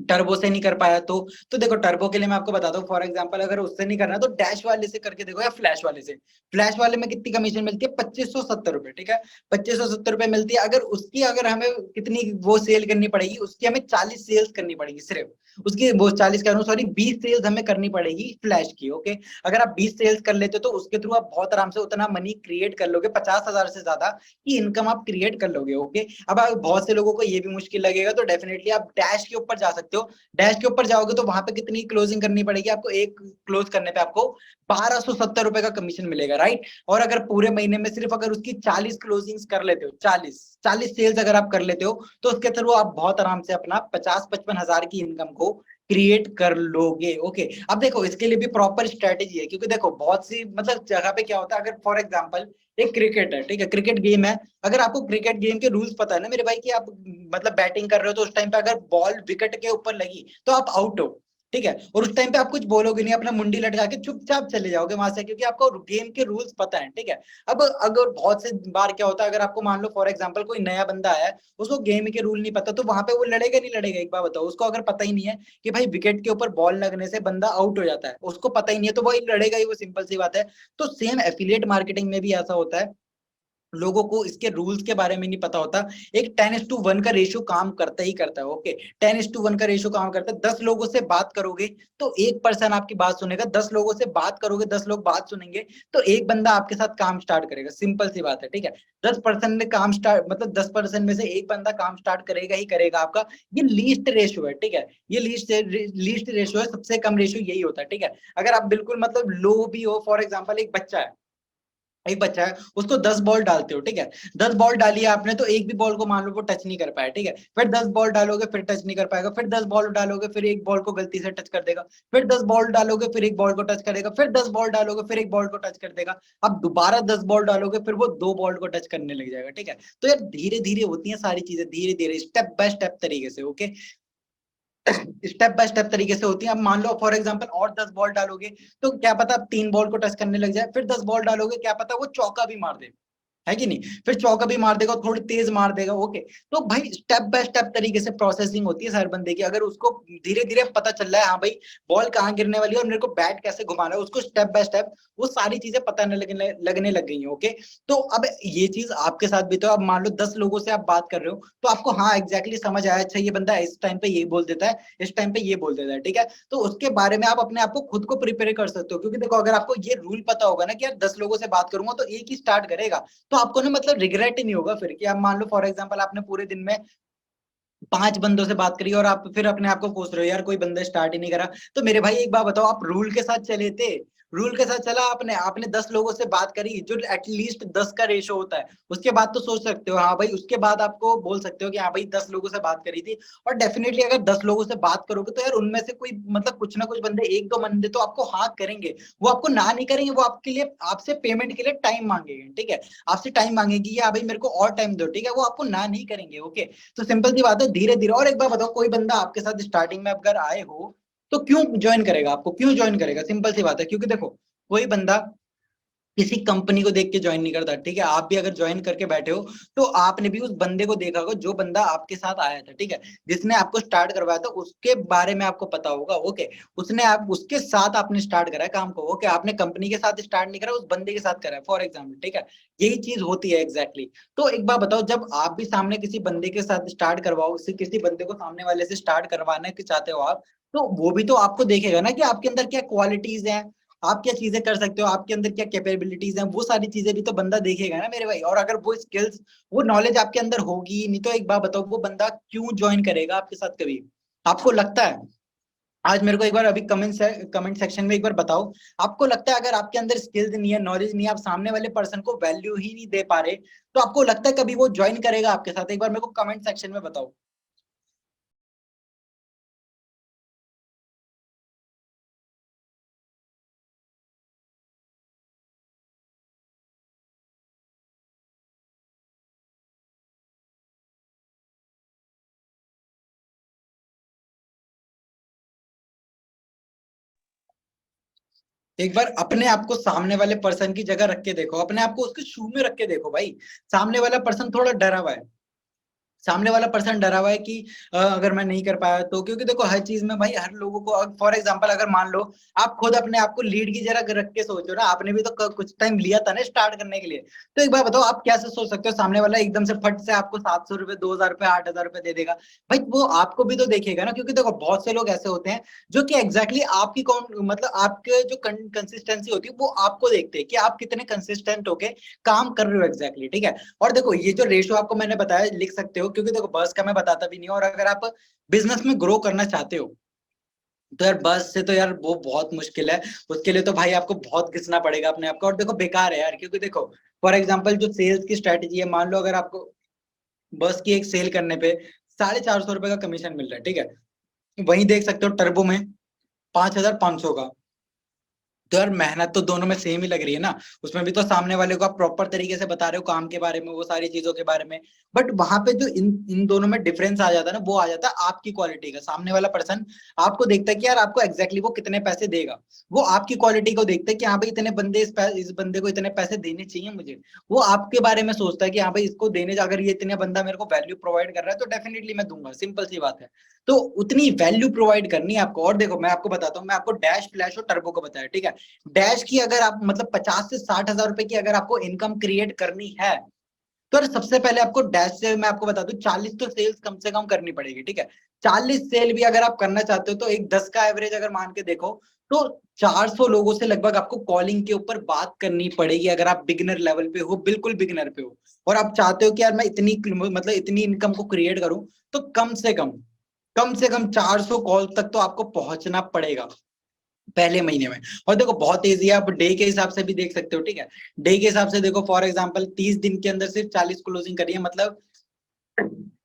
टर्बो से नहीं कर पाया, तो देखो टर्बो के लिए मैं आपको बताता हूँ, फॉर एग्जांपल अगर उससे नहीं करना तो डैश वाले से करके देखो, या फ्लैश वाले से। फ्लैश वाले में कितनी कमीशन मिलती है, 2570 रुपए, ठीक है। 2570 रुपए मिलती है, अगर उसकी अगर हमें कितनी वो सेल करनी पड़ेगी, उसकी हमें 40 सेल्स करनी पड़ेगी सिर्फ, उसकी वो 40 कह रहा हूँ सॉरी, 20 सेल्स हमें करनी पड़ेगी फ्लैश की, ओके। अगर आप 20 सेल्स कर लेते हो तो उसके थ्रू आप बहुत आराम से उतना मनी क्रिएट कर लोगे, 50,000 से ज्यादा की इनकम आप क्रिएट कर लोगे, ओके। अब बहुत से लोगों को ये भी मुश्किल लगेगा, तो डेफिनेटली आप डैश के ऊपर जा सकते हो। डैश के ऊपर जाओगे तो वहां पे कितनी क्लोजिंग करनी पड़ेगी आपको, एक क्लोज करने पे आपको 1,270 रुपए का कमीशन मिलेगा, राइट। और अगर पूरे महीने में सिर्फ अगर उसकी 40 क्लोजिंग्स कर लेते हो, 40 सेल्स अगर आप कर लेते हो, तो उसके थ्रू आप बहुत आराम से अपना 50-55 हजार की इनकम को क्रिएट कर लोगे, ओके। अब देखो इसके लिए भी प्रॉपर स्ट्रेटेजी है, क्योंकि देखो बहुत सी मतलब जगह पे क्या होता है, अगर फॉर एग्जांपल एक क्रिकेट है, ठीक है, क्रिकेट गेम है। अगर आपको क्रिकेट गेम के रूल्स पता है ना मेरे भाई, कि आप मतलब बैटिंग कर रहे हो तो उस टाइम पे अगर बॉल विकेट के ऊपर लगी तो आप आउट हो, ठीक है, और उस टाइम पे आप कुछ बोलोगे नहीं, अपना मुंडी लटका के चुपचाप चले जाओगे वहां से, क्योंकि आपको गेम के रूल्स पता है। ठीक है, अब अगर बहुत से बार क्या होता है, अगर आपको मान लो फॉर एग्जांपल कोई नया बंदा आया है, उसको गेम के रूल नहीं पता, तो वहां पे वो लड़ेगा नहीं लड़ेगा? एक बार बताओ, उसको अगर पता ही नहीं है कि भाई विकेट के ऊपर बॉल लगने से बंदा आउट हो जाता है, उसको पता ही नहीं है, तो वो लड़ेगा ही, वो सिंपल सी बात है। तो सेम एफिलिएट मार्केटिंग में भी ऐसा होता है, लोगों को इसके रूल्स के बारे में नहीं पता होता। एक 10:1 का रेशियो काम करता ही करता है। ओके, 10:1 का रेशियो काम करता है। 10 लोगों से बात करोगे तो 1% आपकी बात सुनेगा, 10 लोगों से बात करोगे 10 लोग बात सुनेंगे, तो एक बंदा आपके साथ काम स्टार्ट करेगा। सिंपल सी बात है। ठीक है, 10% ने काम स्टार्ट, मतलब 10% में से एक बंदा काम स्टार्ट करेगा ही करेगा आपका। ये लीस्ट रेशियो है। ठीक है, ये लीस्ट रेशियो है, सबसे कम रेशियो यही होता है। ठीक है, अगर आप बिल्कुल मतलब लो भी हो, फॉर एग्जाम्पल एक बच्चा है, एक बच्चा है, उसको 10 बॉल डालते हो। ठीक है, 10 बॉल डाली है आपने, तो एक भी बॉल को मान लो वो टच नहीं कर पाया। ठीक है, फिर 10 बॉल डालोगे फिर टच नहीं कर पाएगा, फिर 10 बॉल डालोगे फिर एक बॉल को गलती से टच कर देगा, फिर 10 बॉल डालोगे फिर एक बॉल को टच करेगा, फिर 10 बॉल डालोगे फिर एक बॉल को टच कर देगा। अब दोबारा 10 बॉल डालोगे फिर वो 2 बॉल को टच करने लग जाएगा। ठीक है, तो यार धीरे धीरे होती है सारी चीजें, धीरे धीरे स्टेप बाय स्टेप तरीके से। ओके, स्टेप बाय स्टेप तरीके से होती है। अब मान लो फॉर एग्जांपल और 10 बॉल डालोगे, तो क्या पता 3 बॉल को टच करने लग जाए, फिर 10 बॉल डालोगे क्या पता वो चौका भी मार दे, है कि नहीं? फिर चौका भी मार देगा, थोड़ी तेज मार देगा। ओके, तो भाई स्टेप बाय स्टेप तरीके से प्रोसेसिंग होती है हर बंदे की। अगर उसको धीरे धीरे पता चल रहा है हाँ भाई बॉल कहाँ गिरने वाली है और मेरे को बैट कैसे घुमाना है, उसको स्टेप बाय स्टेप वो सारी चीजें पता लगने लग गई है। ओके, तो अब ये चीज आपके साथ भी, तो अब मान लो 10 लोगों से आप बात कर रहे हो, तो आपको हाँ एग्जैक्टली समझ आया, अच्छा ये बंदा इस टाइम पे ये बोल देता है, इस टाइम पे ये बोल देता है। ठीक है, तो उसके बारे में आप अपने आप को खुद को प्रिपेयर कर सकते हो, क्योंकि देखो अगर आपको ये रूल पता होगा ना कि यार 10 लोगों से बात करूंगा तो एक ही स्टार्ट करेगा, तो आपको ना मतलब रिग्रेट ही नहीं होगा फिर, कि आप मान लो फॉर एग्जांपल आपने पूरे दिन में 5 बंदों से बात करी और आप फिर अपने आप को कोस रहे हो यार कोई बंदा स्टार्ट ही नहीं करा। तो मेरे भाई एक बात बताओ, आप रूल के साथ चले थे, रूल के साथ चला आपने, आपने 10 लोगों से बात करी जो एटलीस्ट 10 का रेशो होता है, उसके बाद तो सोच सकते हो हाँ भाई, उसके बाद आपको बोल सकते हो कि हाँ भाई 10 लोगों से बात करी थी। और डेफिनेटली अगर 10 लोगों से बात करोगे तो यार उनमें से कोई मतलब कुछ ना कुछ बंदे, एक दो बंदे तो आपको हाँ करेंगे, वो आपको ना नहीं करेंगे, वो आपके लिए आपसे पेमेंट के लिए टाइम मांगेंगे। ठीक है, आपसे टाइम मांगेगी या भाई मेरे को और टाइम दो। ठीक है, वो आपको ना नहीं करेंगे। ओके, तो सिंपल सी बात है, धीरे धीरे। और एक बार बताओ, कोई बंदा आपके साथ स्टार्टिंग में अगर आए हो तो क्यों ज्वाइन करेगा आपको, क्यों ज्वाइन करेगा? सिंपल सी बात है, क्योंकि देखो कोई बंदा किसी कंपनी को देख के ज्वाइन नहीं करता। ठीक है, आप भी अगर ज्वाइन करके बैठे हो तो आपने भी उस बंदे को देखा होगा जो बंदा आपके साथ आया था। ठीक है, जिसने आपको स्टार्ट करवाया था, उसके बारे में आपको पता होगा। ओके, उसने आप उसके साथ आपने स्टार्ट करा है काम को। ओके, आपने कंपनी के साथ स्टार्ट नहीं करा, उस बंदे के साथ करा है फॉर एग्जाम्पल। ठीक है, यही चीज होती है एग्जैक्टली तो एक बार बताओ, जब आप भी सामने किसी बंदे के साथ स्टार्ट करवाओ, किसी बंदे को सामने वाले से स्टार्ट करवाना के चाहते हो आप, तो वो भी तो आपको देखेगा ना कि आपके अंदर क्या क्वालिटीज हैं, आप क्या चीजें कर सकते हो, आपके अंदर क्या कैपेबिलिटीज हैं, वो सारी चीजें भी तो बंदा देखेगा ना मेरे भाई। और अगर वो स्किल्स, वो नॉलेज आपके अंदर होगी नहीं, तो एक बार बताओ वो बंदा क्यों ज्वाइन करेगा आपके साथ कभी? आपको लगता है? आज मेरे को एक बार अभी कमेंट सेक्शन में एक बार बताओ, आपको लगता है अगर आपके अंदर स्किल्स नहीं है, नॉलेज नहीं है, आप सामने वाले पर्सन को वैल्यू ही नहीं दे पा रहे, तो आपको लगता है कभी वो ज्वाइन करेगा आपके साथ? एक बार मेरे को कमेंट सेक्शन में बताओ। एक बार अपने आप को सामने वाले पर्सन की जगह रख के देखो, अपने आप को उसके शू में रख के देखो भाई। सामने वाला पर्सन थोड़ा डरा हुआ है, सामने वाला पर्सन डरा हुआ है कि अगर मैं नहीं कर पाया तो, क्योंकि देखो हर चीज में भाई हर लोगों को, फॉर एग्जांपल अगर मान लो आप खुद अपने आप को लीड की जगह रख के सोचो ना, आपने भी तो कुछ टाइम लिया था ना स्टार्ट करने के लिए, तो एक बार बताओ आप कैसे सोच सकते हो सामने वाला एकदम से फट से आपको 700 रुपए, 2000 रुपए, 8000 रुपए दे देगा? भाई वो आपको भी तो देखेगा ना, क्योंकि देखो बहुत से लोग ऐसे होते हैं जो कि एग्जैक्टली आपकी कौन, मतलब आपके जो कंसिस्टेंसी होती है वो आपको देखते हैं कि आप कितने कंसिस्टेंट होके काम कर रहे हो एग्जैक्टली। ठीक है, और देखो ये जो रेशियो आपको मैंने बताया लिख सकते हो, क्योंकि देखो बस का मैं बताता भी नहीं हूं, और अगर आप बिजनेस में ग्रो करना चाहते हो तो यार बस से तो यार वो बहुत मुश्किल है। उसके लिए तो भाई आपको बहुत घिसना पड़ेगा अपने आप को, और देखो बेकार है यार, क्योंकि देखो फॉर एग्जाम्पल जो सेल्स की स्ट्रेटेजी है, मान लो अगर आपको बस की एक सेल करने पे 450 रुपए का कमीशन मिल रहा है, ठीक है, वहीं देख सकते हो टर्बो में 5500 का। तो यार मेहनत तो दोनों में सेम ही लग रही है ना। उसमें भी तो सामने वाले को आप प्रॉपर तरीके से बता रहे हो काम के बारे में, वो सारी चीजों के बारे में। बट वहां पे जो इन इन दोनों में डिफरेंस आ जाता है ना, वो आ जाता है आपकी क्वालिटी का। सामने वाला पर्सन आपको देखता है कि यार आपको एग्जैक्टली वो कितने पैसे देगा। वो आपकी क्वालिटी को देखता है कि हाँ भाई इतने बंदे इस बंदे को इतने पैसे देने चाहिए मुझे। वो आपके बारे में सोचता है कि हाँ भाई इसको देने, अगर ये इतने बंदा मेरे को वैल्यू प्रोवाइड कर रहा है तो डेफिनेटली मैं दूंगा, सिंपल सी बात है। तो उतनी वैल्यू प्रोवाइड करनी है आपको। और देखो मैं आपको बताता हूँ, मैं आपको डैश फ्लैश और टर्बो को बताया, ठीक है। डैश की अगर आप मतलब 50 से 60 हजार रुपए की अगर आपको इनकम क्रिएट करनी है, तो यार सबसे पहले आपको डैश से मैं आपको बता दूं 40 तो सेल्स कम से कम करनी पड़ेगी, ठीक है। 40 सेल भी अगर आप करना चाहते हो तो एक 10 का एवरेज अगर मान के देखो, तो 400 लोगों से लगभग आपको कॉलिंग के ऊपर बात करनी पड़ेगी अगर आप बिगिनर लेवल पे हो, बिल्कुल बिगिनर पे हो। और आप चाहते हो कि यार मैं इतनी मतलब इतनी इनकम को क्रिएट करूं, तो कम से कम 400 कॉल तक तो आपको पहुंचना पड़ेगा पहले महीने में। और देखो बहुत ईजी है, आप डे के हिसाब से भी देख सकते हो, ठीक है। डे के हिसाब से देखो, फॉर एग्जांपल 30 दिन के अंदर सिर्फ 40 क्लोजिंग करिए, मतलब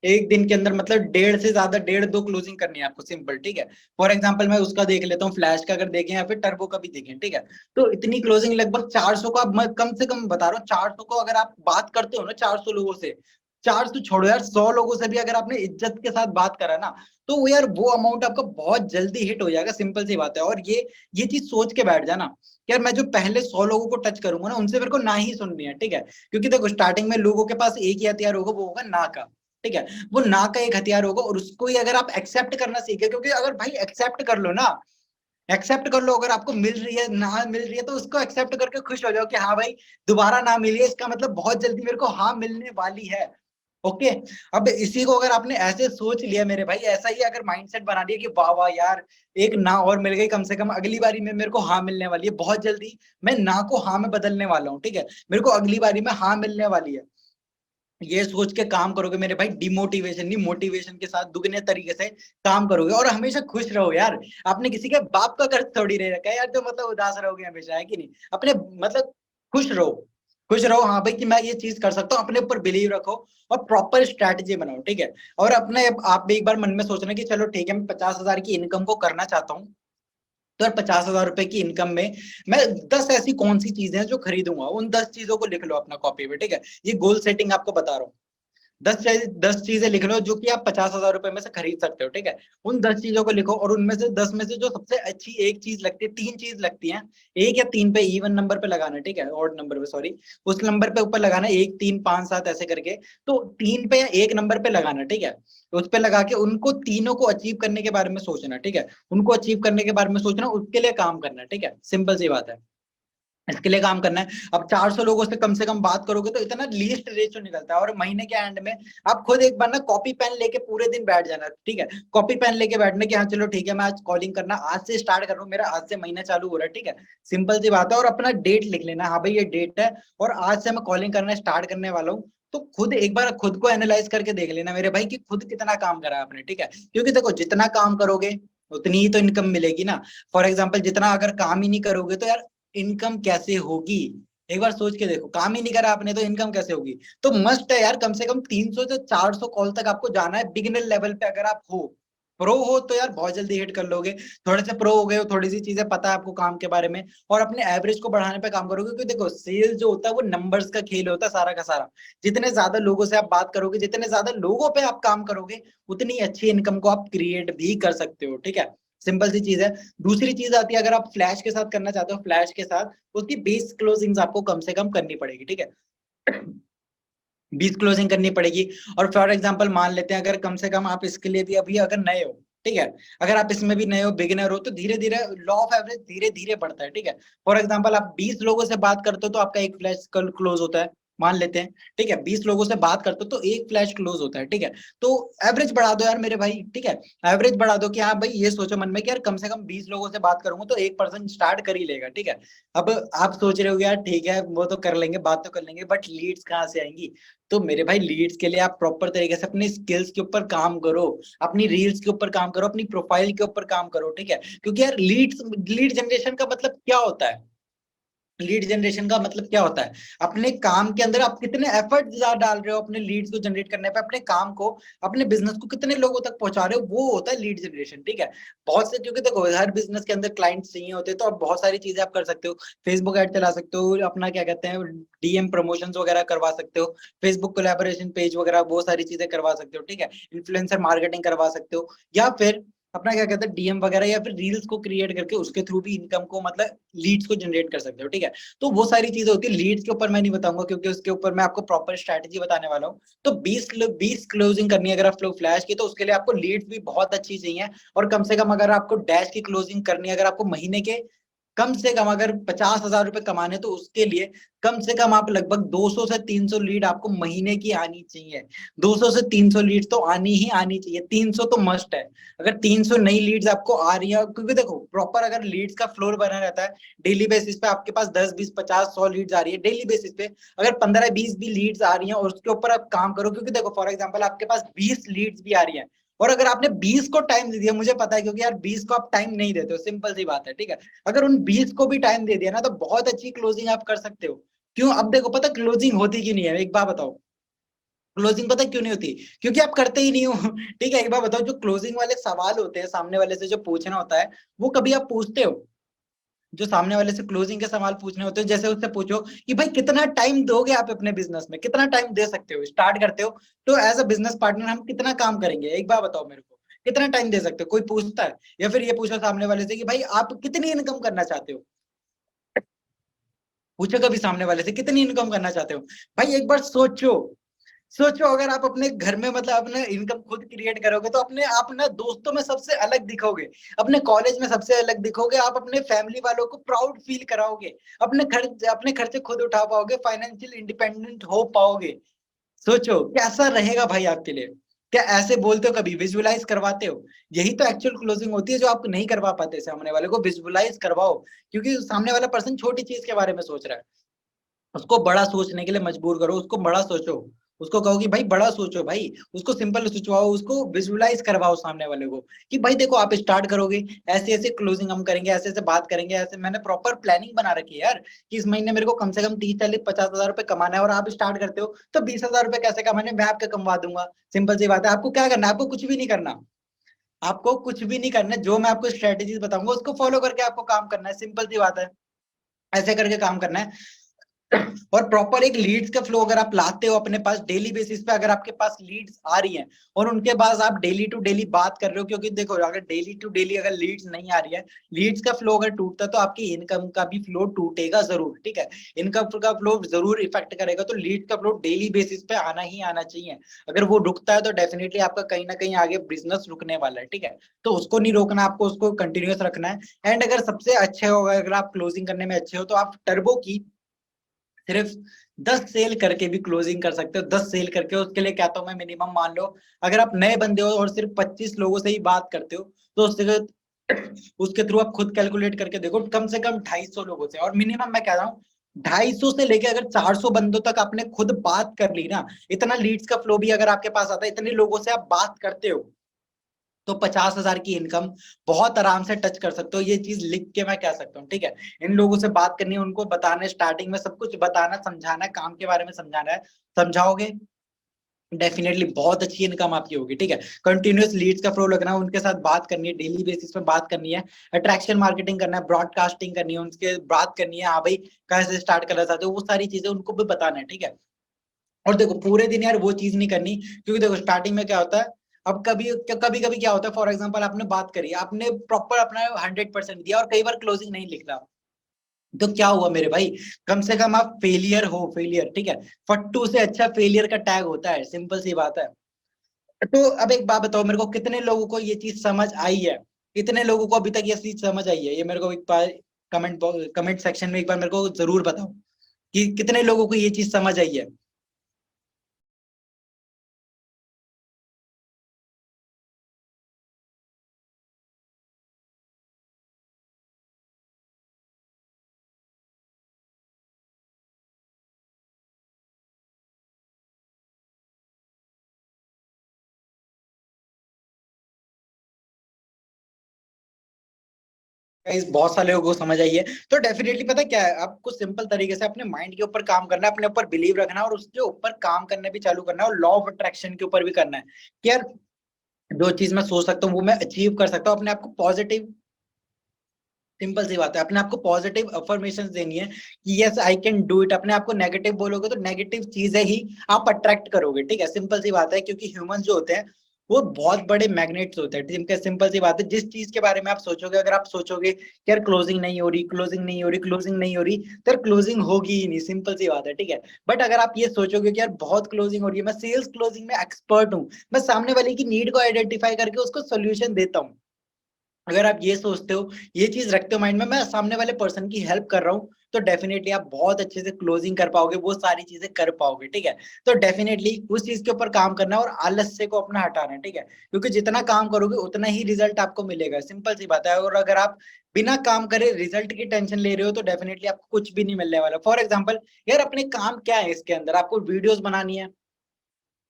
एक दिन के अंदर मतलब डेढ़ से ज्यादा, डेढ़ दो क्लोजिंग करनी है आपको, सिंपल, ठीक है। फॉर एग्जांपल मैं उसका देख लेता हूँ, फ्लैश का अगर देखें या फिर टर्बो का भी देखें, ठीक है। तो इतनी क्लोजिंग लगभग 400 को, अब मैं कम से कम बता रहा हूँ 400 को अगर आप बात करते हो ना 400 लोगों से, 400 छोड़ो यार, 100 लोगों से भी अगर आपने इज्जत के साथ बात करा ना, तो वो यार वो अमाउंट आपका बहुत जल्दी हिट हो जाएगा, सिंपल सी बात है। और ये चीज सोच के बैठ जाना कि यार मैं जो पहले 100 लोगों को टच करूंगा ना, उनसे मेरे को ना ही सुननी है, ठीक है। क्योंकि देखो स्टार्टिंग में लोगों के पास एक ही हथियार होगा, वो होगा ना का, ठीक है। वो ना का एक हथियार होगा, और उसको ही अगर आप एक्सेप्ट करना सीखे, क्योंकि अगर भाई एक्सेप्ट कर लो ना, एक्सेप्ट कर लो, अगर आपको मिल रही है ना मिल रही है तो उसको एक्सेप्ट करके खुश हो जाओ कि हाँ भाई दोबारा ना मिली है, इसका मतलब बहुत जल्दी मेरे को हाँ मिलने वाली है। ओके। अब इसी को अगर आपने ऐसे सोच लिया मेरे भाई, ऐसा ही अगर माइंडसेट बना दिया कि वाह वाह यार एक ना और मिल गई, कम से कम अगली बारी में मेरे को हाँ मिलने वाली है बहुत जल्दी, मैं ना को हाँ में बदलने वाला हूँ, ठीक है। मेरे को अगली बारी में हाँ मिलने वाली है, ये सोच के काम करोगे मेरे भाई, डिमोटिवेशन नहीं मोटिवेशन के साथ दुगने तरीके से काम करोगे। और हमेशा खुश रहो यार। आपने किसी के बाप का कर्ज थोड़ी नहीं रखा है यार, जो मतलब उदास रहोगे हमेशा, है कि नहीं। अपने मतलब खुश रहो, खुश रहो, हाँ भाई कि मैं ये चीज कर सकता हूँ, अपने ऊपर बिलीव रखो और प्रॉपर स्ट्रैटेजी बनाओ, ठीक है। और अपने आप भी एक बार मन में सोचना कि चलो ठीक है मैं 50 हजार की इनकम को करना चाहता हूँ, तो यार 50 हजार रुपए की इनकम में मैं 10 ऐसी कौन सी चीजें हैं जो खरीदूंगा, उन 10 चीजों को लिख लो अपना कॉपी पे, ठीक है। ये गोल सेटिंग आपको बता रहा हूँ। 10 चीजें लिख लो जो कि आप 50 हजार रुपए में से खरीद सकते हो, ठीक है। उन 10 चीजों को लिखो, और उनमें से 10 में से जो सबसे अच्छी एक चीज लगती है, तीन चीज लगती है, एक या तीन पे इवन नंबर पे लगाना, ठीक है, ऑड नंबर पे सॉरी, उस नंबर पे ऊपर लगाना, एक तीन पांच सात ऐसे करके। तो तीन पे या एक नंबर पे लगाना, ठीक है। उस पे लगा के उनको तीनों को अचीव करने के बारे में सोचना, ठीक है। उनको अचीव करने के बारे में सोचना, उसके लिए काम करना, ठीक है, सिंपल सी बात है। इसके लिए काम करना है। अब 400 लोगों से कम बात करोगे तो इतना लीस्ट रेशियो निकलता है। और महीने के एंड में आप खुद एक बार ना कॉपी पेन लेके पूरे दिन बैठ जाना, ठीक है। कॉपी पेन लेके बैठना कि हाँ चलो ठीक है मैं आज कॉलिंग करना आज से स्टार्ट कर रहा हूँ, मेरा आज से महीना चालू हो रहा है, ठीक है। सिंपल सी बात है। और अपना डेट लिख लेना, हाँ भाई ये डेट है और आज से मैं कॉलिंग करना स्टार्ट करने वाला हूँ। तो खुद एक बार खुद को एनालाइज करके देख लेना मेरे भाई कि खुद कितना काम करा आपने, ठीक है। क्योंकि देखो जितना काम करोगे उतनी ही तो इनकम मिलेगी ना। फॉर एग्जाम्पल जितना अगर काम ही नहीं करोगे तो यार इनकम कैसे होगी। एक बार सोच के देखो, काम ही नहीं करा आपने तो इनकम कैसे होगी। तो मस्ट है यार कम से कम 300 से 400 कॉल तक आपको जाना है बिगिनर लेवल पे। अगर आप हो प्रो हो तो यार बहुत जल्दी हिट कर लोगे, थोड़े से प्रो हो गए हो, थोड़ी सी चीजें पता है आपको काम के बारे में, और अपने एवरेज को बढ़ाने पे काम करोगे। क्योंकि देखो सेल्स जो होता है वो नंबर्स का खेल होता है सारा का सारा। जितने ज्यादा लोगों से आप बात करोगे, जितने ज्यादा लोगों पे आप काम करोगे, उतनी अच्छी इनकम को आप क्रिएट भी कर सकते हो, ठीक है। सिंपल सी चीज है। दूसरी चीज आती है, अगर आप फ्लैश के साथ करना चाहते हो, फ्लैश के साथ उसकी 20 क्लोजिंग्स आपको कम से कम करनी पड़ेगी, ठीक है। 20 क्लोजिंग करनी पड़ेगी। और फॉर एग्जांपल मान लेते हैं अगर कम से कम आप इसके लिए भी अभी अगर नए हो, ठीक है, अगर आप इसमें भी नए हो बिगिनर हो, तो धीरे धीरे लॉ ऑफ एवरेज धीरे धीरे बढ़ता है, ठीक है। फॉर एग्जांपल आप 20 लोगों से बात करते हो तो आपका एक फ्लैश क्लोज होता है, मान लेते हैं, ठीक है। 20 लोगों से बात करते हो तो एक फ्लैश क्लोज होता है, ठीक है। तो एवरेज बढ़ा दो यार मेरे भाई, ठीक है। एवरेज बढ़ा दो कि हाँ भाई ये सोचो मन में कि यार कम से कम 20 लोगों से बात करूंगा तो एक पर्सन स्टार्ट कर ही लेगा, ठीक है। अब आप सोच रहे हो यार ठीक है वो तो कर लेंगे, बात तो कर लेंगे, बट लीड्स कहाँ से आएंगी। तो मेरे भाई लीड्स के लिए आप प्रॉपर तरीके से अपनी स्किल्स के ऊपर काम करो, अपनी रील्स के ऊपर काम करो, अपनी प्रोफाइल के ऊपर काम करो, ठीक है। क्योंकि यार लीड जनरेशन का मतलब क्या होता है, लीड जनरेशन का मतलब क्या होता है? अपने काम के अंदर आप कितने एफर्ट डाल रहे हो अपने लीड्स को जनरेट करने पे, अपने काम को, अपने बिजनेस को कितने लोगों तक पहुंचा रहे हो, वो होता है लीड जनरेशन। ठीक है। बहुत से, क्योंकि देखो हर बिजनेस के अंदर क्लाइंट्स चाहिए होते हैं, तो आप बहुत सारी चीजें आप कर सकते हो। फेसबुक ऐड चला सकते हो, अपना क्या कहते हैं, डीएम प्रमोशंस वगैरह करवा सकते हो, फेसबुक कोलैबोरेशन पेज वगैरह बहुत सारी चीजें करवा सकते हो। ठीक है। इन्फ्लुएंसर मार्केटिंग करवा सकते हो, या फिर अपना क्या कहते हैं डीएम वगैरह, या फिर रील्स को क्रिएट करके उसके थ्रू भी इनकम को, मतलब लीड्स को जनरेट कर सकते हो। ठीक है। तो वो सारी चीजें होती है। लीड्स के ऊपर मैं नहीं बताऊंगा, क्योंकि उसके ऊपर मैं आपको प्रॉपर स्ट्रैटेजी बताने वाला हूँ। तो 20 क्लोजिंग करनी है अगर आप फ्लैश की, तो उसके लिए आपको लीड्स भी बहुत अच्छी चाहिए। और कम से कम अगर आपको डैश की क्लोजिंग करनी है, अगर आपको महीने के कम से कम अगर 50,000 रुपए कमाने, तो उसके लिए कम से कम आप लगभग 200 से 300 लीड आपको महीने की आनी चाहिए। 200 से 300 लीड तो आनी ही आनी चाहिए, 300 तो मस्ट है। अगर 300 नई लीड्स आपको आ रही है, क्योंकि देखो प्रॉपर अगर लीड्स का फ्लोर बना रहता है, डेली बेसिस पे आपके पास 10 20 50 100 लीड्स आ रही है डेली बेसिस पे। अगर 15 20 भी लीड्स आ रही हैं, और उसके ऊपर आप काम करो, क्योंकि देखो फॉर एग्जांपल आपके पास 20 लीड्स भी आ रही है, और अगर आपने 20 को टाइम दे दिया, मुझे पता है क्योंकि यार 20 को आप टाइम नहीं देते हो, सिंपल सी बात है। ठीक है। अगर उन 20 को भी टाइम दे दिया ना, तो बहुत अच्छी क्लोजिंग आप कर सकते हो। क्यों? अब देखो पता क्लोजिंग होती क्यों नहीं है, एक बात बताओ। क्लोजिंग पता क्यों नहीं होती? क्योंकि आप करते ही नहीं हो। ठीक है। एक बार बताओ, जो क्लोजिंग वाले सवाल होते हैं सामने वाले से जो पूछना होता है, वो कभी आप पूछते हो? जो सामने वाले से क्लोजिंग के सवाल पूछने होते हैं, जैसे उससे पूछो कि भाई कितना टाइम दोगे आप अपने बिजनेस में, कितना टाइम दे सकते हो, स्टार्ट करते हो तो एज अ बिजनेस पार्टनर हम कितना काम करेंगे, एक बार बताओ मेरे को, कितना टाइम दे सकते हो? कोई पूछता है? या फिर ये पूछो सामने वाले से कि भाई आप कितनी इनकम करना चाहते हो? पूछो कभी सामने वाले से कितनी इनकम करना चाहते हो? भाई एक बार सोचो। सोचो, अगर आप अपने घर में मतलब अपने इनकम खुद क्रिएट करोगे, तो अपने आप ना दोस्तों में सबसे अलग दिखोगे, अपने कॉलेज में सबसे अलग दिखोगे, आप अपने फैमिली वालों को प्राउड फील कराओगे, अपने खर्चे खुद उठा पाओगे, फाइनेंशियल इंडिपेंडेंट हो पाओगे। सोचो कैसा रहेगा भाई आपके लिए। क्या ऐसे बोलते हो? कभी विजुअलाइज करवाते हो? यही तो एक्चुअल क्लोजिंग होती है, जो आप नहीं करवा पाते सामने वाले को। विजुअलाइज करवाओ, क्योंकि सामने वाला पर्सन छोटी चीज के बारे में सोच रहा है, उसको बड़ा सोचने के लिए मजबूर करो, उसको बड़ा सोचो। उसको कहो कि भाई बड़ा सोचो भाई, उसको सिंपल सोचवाओ, उसको विजुअलाइज करवाओ सामने वाले को कि भाई देखो आप स्टार्ट करोगे, ऐसे ऐसे क्लोजिंग हम करेंगे, ऐसे ऐसे बात करेंगे, ऐसे मैंने प्रॉपर प्लानिंग बना रखी है यार कि इस महीने मेरे को कम से कम 30 40 50 हजार रुपए कमाना है, और आप स्टार्ट करते हो तो 20 हजार रुपए कैसे कमाने, मैं आपके कमवा दूंगा। सिंपल सी बात है। आपको क्या करना है? आपको कुछ भी नहीं करना। आपको कुछ भी नहीं करना है, जो मैं आपको स्ट्रेटेजीज बताऊंगा उसको फॉलो करके आपको काम करना है, सिंपल सी बात है। ऐसे करके काम करना है। और प्रॉपर एक लीड्स का फ्लो अगर आप लाते हो अपने पास डेली बेसिस पे, अगर आपके पास लीड्स आ रही हैं और उनके बाद आप डेली टू डेली बात कर रहे हो, क्योंकि देखो अगर डेली टू डेली अगर लीड्स नहीं आ रही है, लीड्स का फ्लो अगर टूटता है, तो आपकी इनकम का भी फ्लो टूटेगा जरूर। ठीक है। इनकम का फ्लो जरूर इफेक्ट करेगा, तो लीड का फ्लो डेली बेसिस पे आना ही आना चाहिए। अगर वो रुकता है, तो डेफिनेटली आपका कहीं ना कहीं आगे बिजनेस रुकने वाला है। ठीक है। तो उसको नहीं रोकना, आपको उसको कंटिन्यूस रखना है। एंड अगर सबसे अच्छे हो, अगर आप क्लोजिंग करने में अच्छे हो, तो आप टर्बो की सिर्फ 10 सेल करके भी क्लोजिंग कर सकते हो। 10 सेल करके, उसके लिए कहता हूं मैं, मिनिमम मान लो अगर आप नए बंदे हो और सिर्फ 25 लोगों से ही बात करते हो, तो उसके थ्रू आप खुद कैलकुलेट करके देखो, कम से कम 250 लोगों से, और मिनिमम मैं कह रहा हूँ 250 से लेके अगर 400 बंदों तक आपने खुद बात कर ली ना, इतना लीड्स का फ्लो भी अगर आपके पास आता है, इतने लोगों से आप बात करते हो, तो 50,000 की इनकम बहुत आराम से टच कर सकते हो। ये चीज लिख के मैं कह सकता हूँ। ठीक है। इन लोगों से बात करनी है, उनको बताना है, स्टार्टिंग में सब कुछ बताना, समझाना है, काम के बारे में समझाना है। समझाओगे, डेफिनेटली बहुत अच्छी इनकम आपकी होगी। ठीक है। कंटिन्यूअस लीड्स का फ्लो लगना है, उनके साथ बात करनी है, डेली बेसिस पे बात करनी है, अट्रैक्शन मार्केटिंग करना है, ब्रॉडकास्टिंग करनी है, उनके बात करनी है, हाँ भाई कैसे स्टार्ट करना चाहते हो, वो सारी चीजें उनको भी बताना है। ठीक है। और देखो पूरे दिन यार वो चीज नहीं करनी, क्योंकि देखो स्टार्टिंग में क्या होता है, अब कभी कभी क्या होता है, फॉर एग्जांपल आपने बात करी, आपने प्रॉपर अपना 100% दिया, और कई बार क्लोजिंग नहीं लिख रहा, तो क्या हुआ मेरे भाई? कम से कम आप फेलियर हो, फेलियर। ठीक है। फट्टू से अच्छा फेलियर का टैग होता है, सिंपल सी बात है। तो अब एक बात बताओ मेरे को, कितने लोगों को ये चीज समझ आई है? कितने लोगों को अभी तक ये चीज समझ आई है? ये मेरे को एक बार कमेंट सेक्शन में एक बार मेरे को जरूर बताओ कि कितने लोगों को ये चीज समझ आई है। गाइस बहुत सारे लोगों को समझ आई है। तो डेफिनेटली पता है क्या है, आपको सिंपल तरीके से अपने माइंड के ऊपर काम करना है, अपने ऊपर बिलीव रखना है और उसके ऊपर काम करने भी चालू करना है, और लॉ ऑफ अट्रैक्शन के ऊपर भी करना है कि यार जो चीज मैं सोच सकता हूँ वो मैं अचीव कर सकता हूँ। अपने आप को पॉजिटिव, सिंपल सी बात है, अपने आप को पॉजिटिव अफर्मेशन देनी है कि yes I can do it. अपने आप को नेगेटिव बोलोगे तो नेगेटिव चीजें ही आप अट्रैक्ट करोगे, ठीक है, सिंपल सी बात है। क्योंकि ह्यूमंस जो होते हैं वो बहुत बड़े मैग्नेट्स होते हैं, ठीक है, सिंपल सी बात है। जिस चीज के बारे में आप सोचोगे, अगर आप सोचोगे कि यार क्लोजिंग नहीं हो रही, क्लोजिंग नहीं हो रही, क्लोजिंग नहीं हो रही, तो यार क्लोजिंग होगी ही नहीं, सिंपल सी बात है, ठीक है। बट अगर आप ये सोचोगे कि यार बहुत क्लोजिंग हो रही है, मैं सेल्स क्लोजिंग में एक्सपर्ट हूँ, मैं सामने वाले की नीड को आइडेंटिफाई करके उसको सोल्यूशन देता हूँ, अगर आप ये सोचते हो, ये चीज रखते हो माइंड में, मैं सामने वाले पर्सन की हेल्प कर रहा हूँ, तो डेफिनेटली आप बहुत अच्छे से क्लोजिंग कर पाओगे, वो सारी चीजें कर पाओगे, ठीक है। तो डेफिनेटली उस चीज के ऊपर काम करना है और आलस्य को अपना हटाना है, ठीक है, क्योंकि जितना काम करोगे उतना ही रिजल्ट आपको मिलेगा, सिंपल सी बात है। और अगर आप बिना काम करे रिजल्ट की टेंशन ले रहे हो तो डेफिनेटली आपको कुछ भी नहीं मिलने वाला। फॉर एग्जाम्पल, यार अपने काम क्या है इसके अंदर, आपको वीडियोस बनानी है,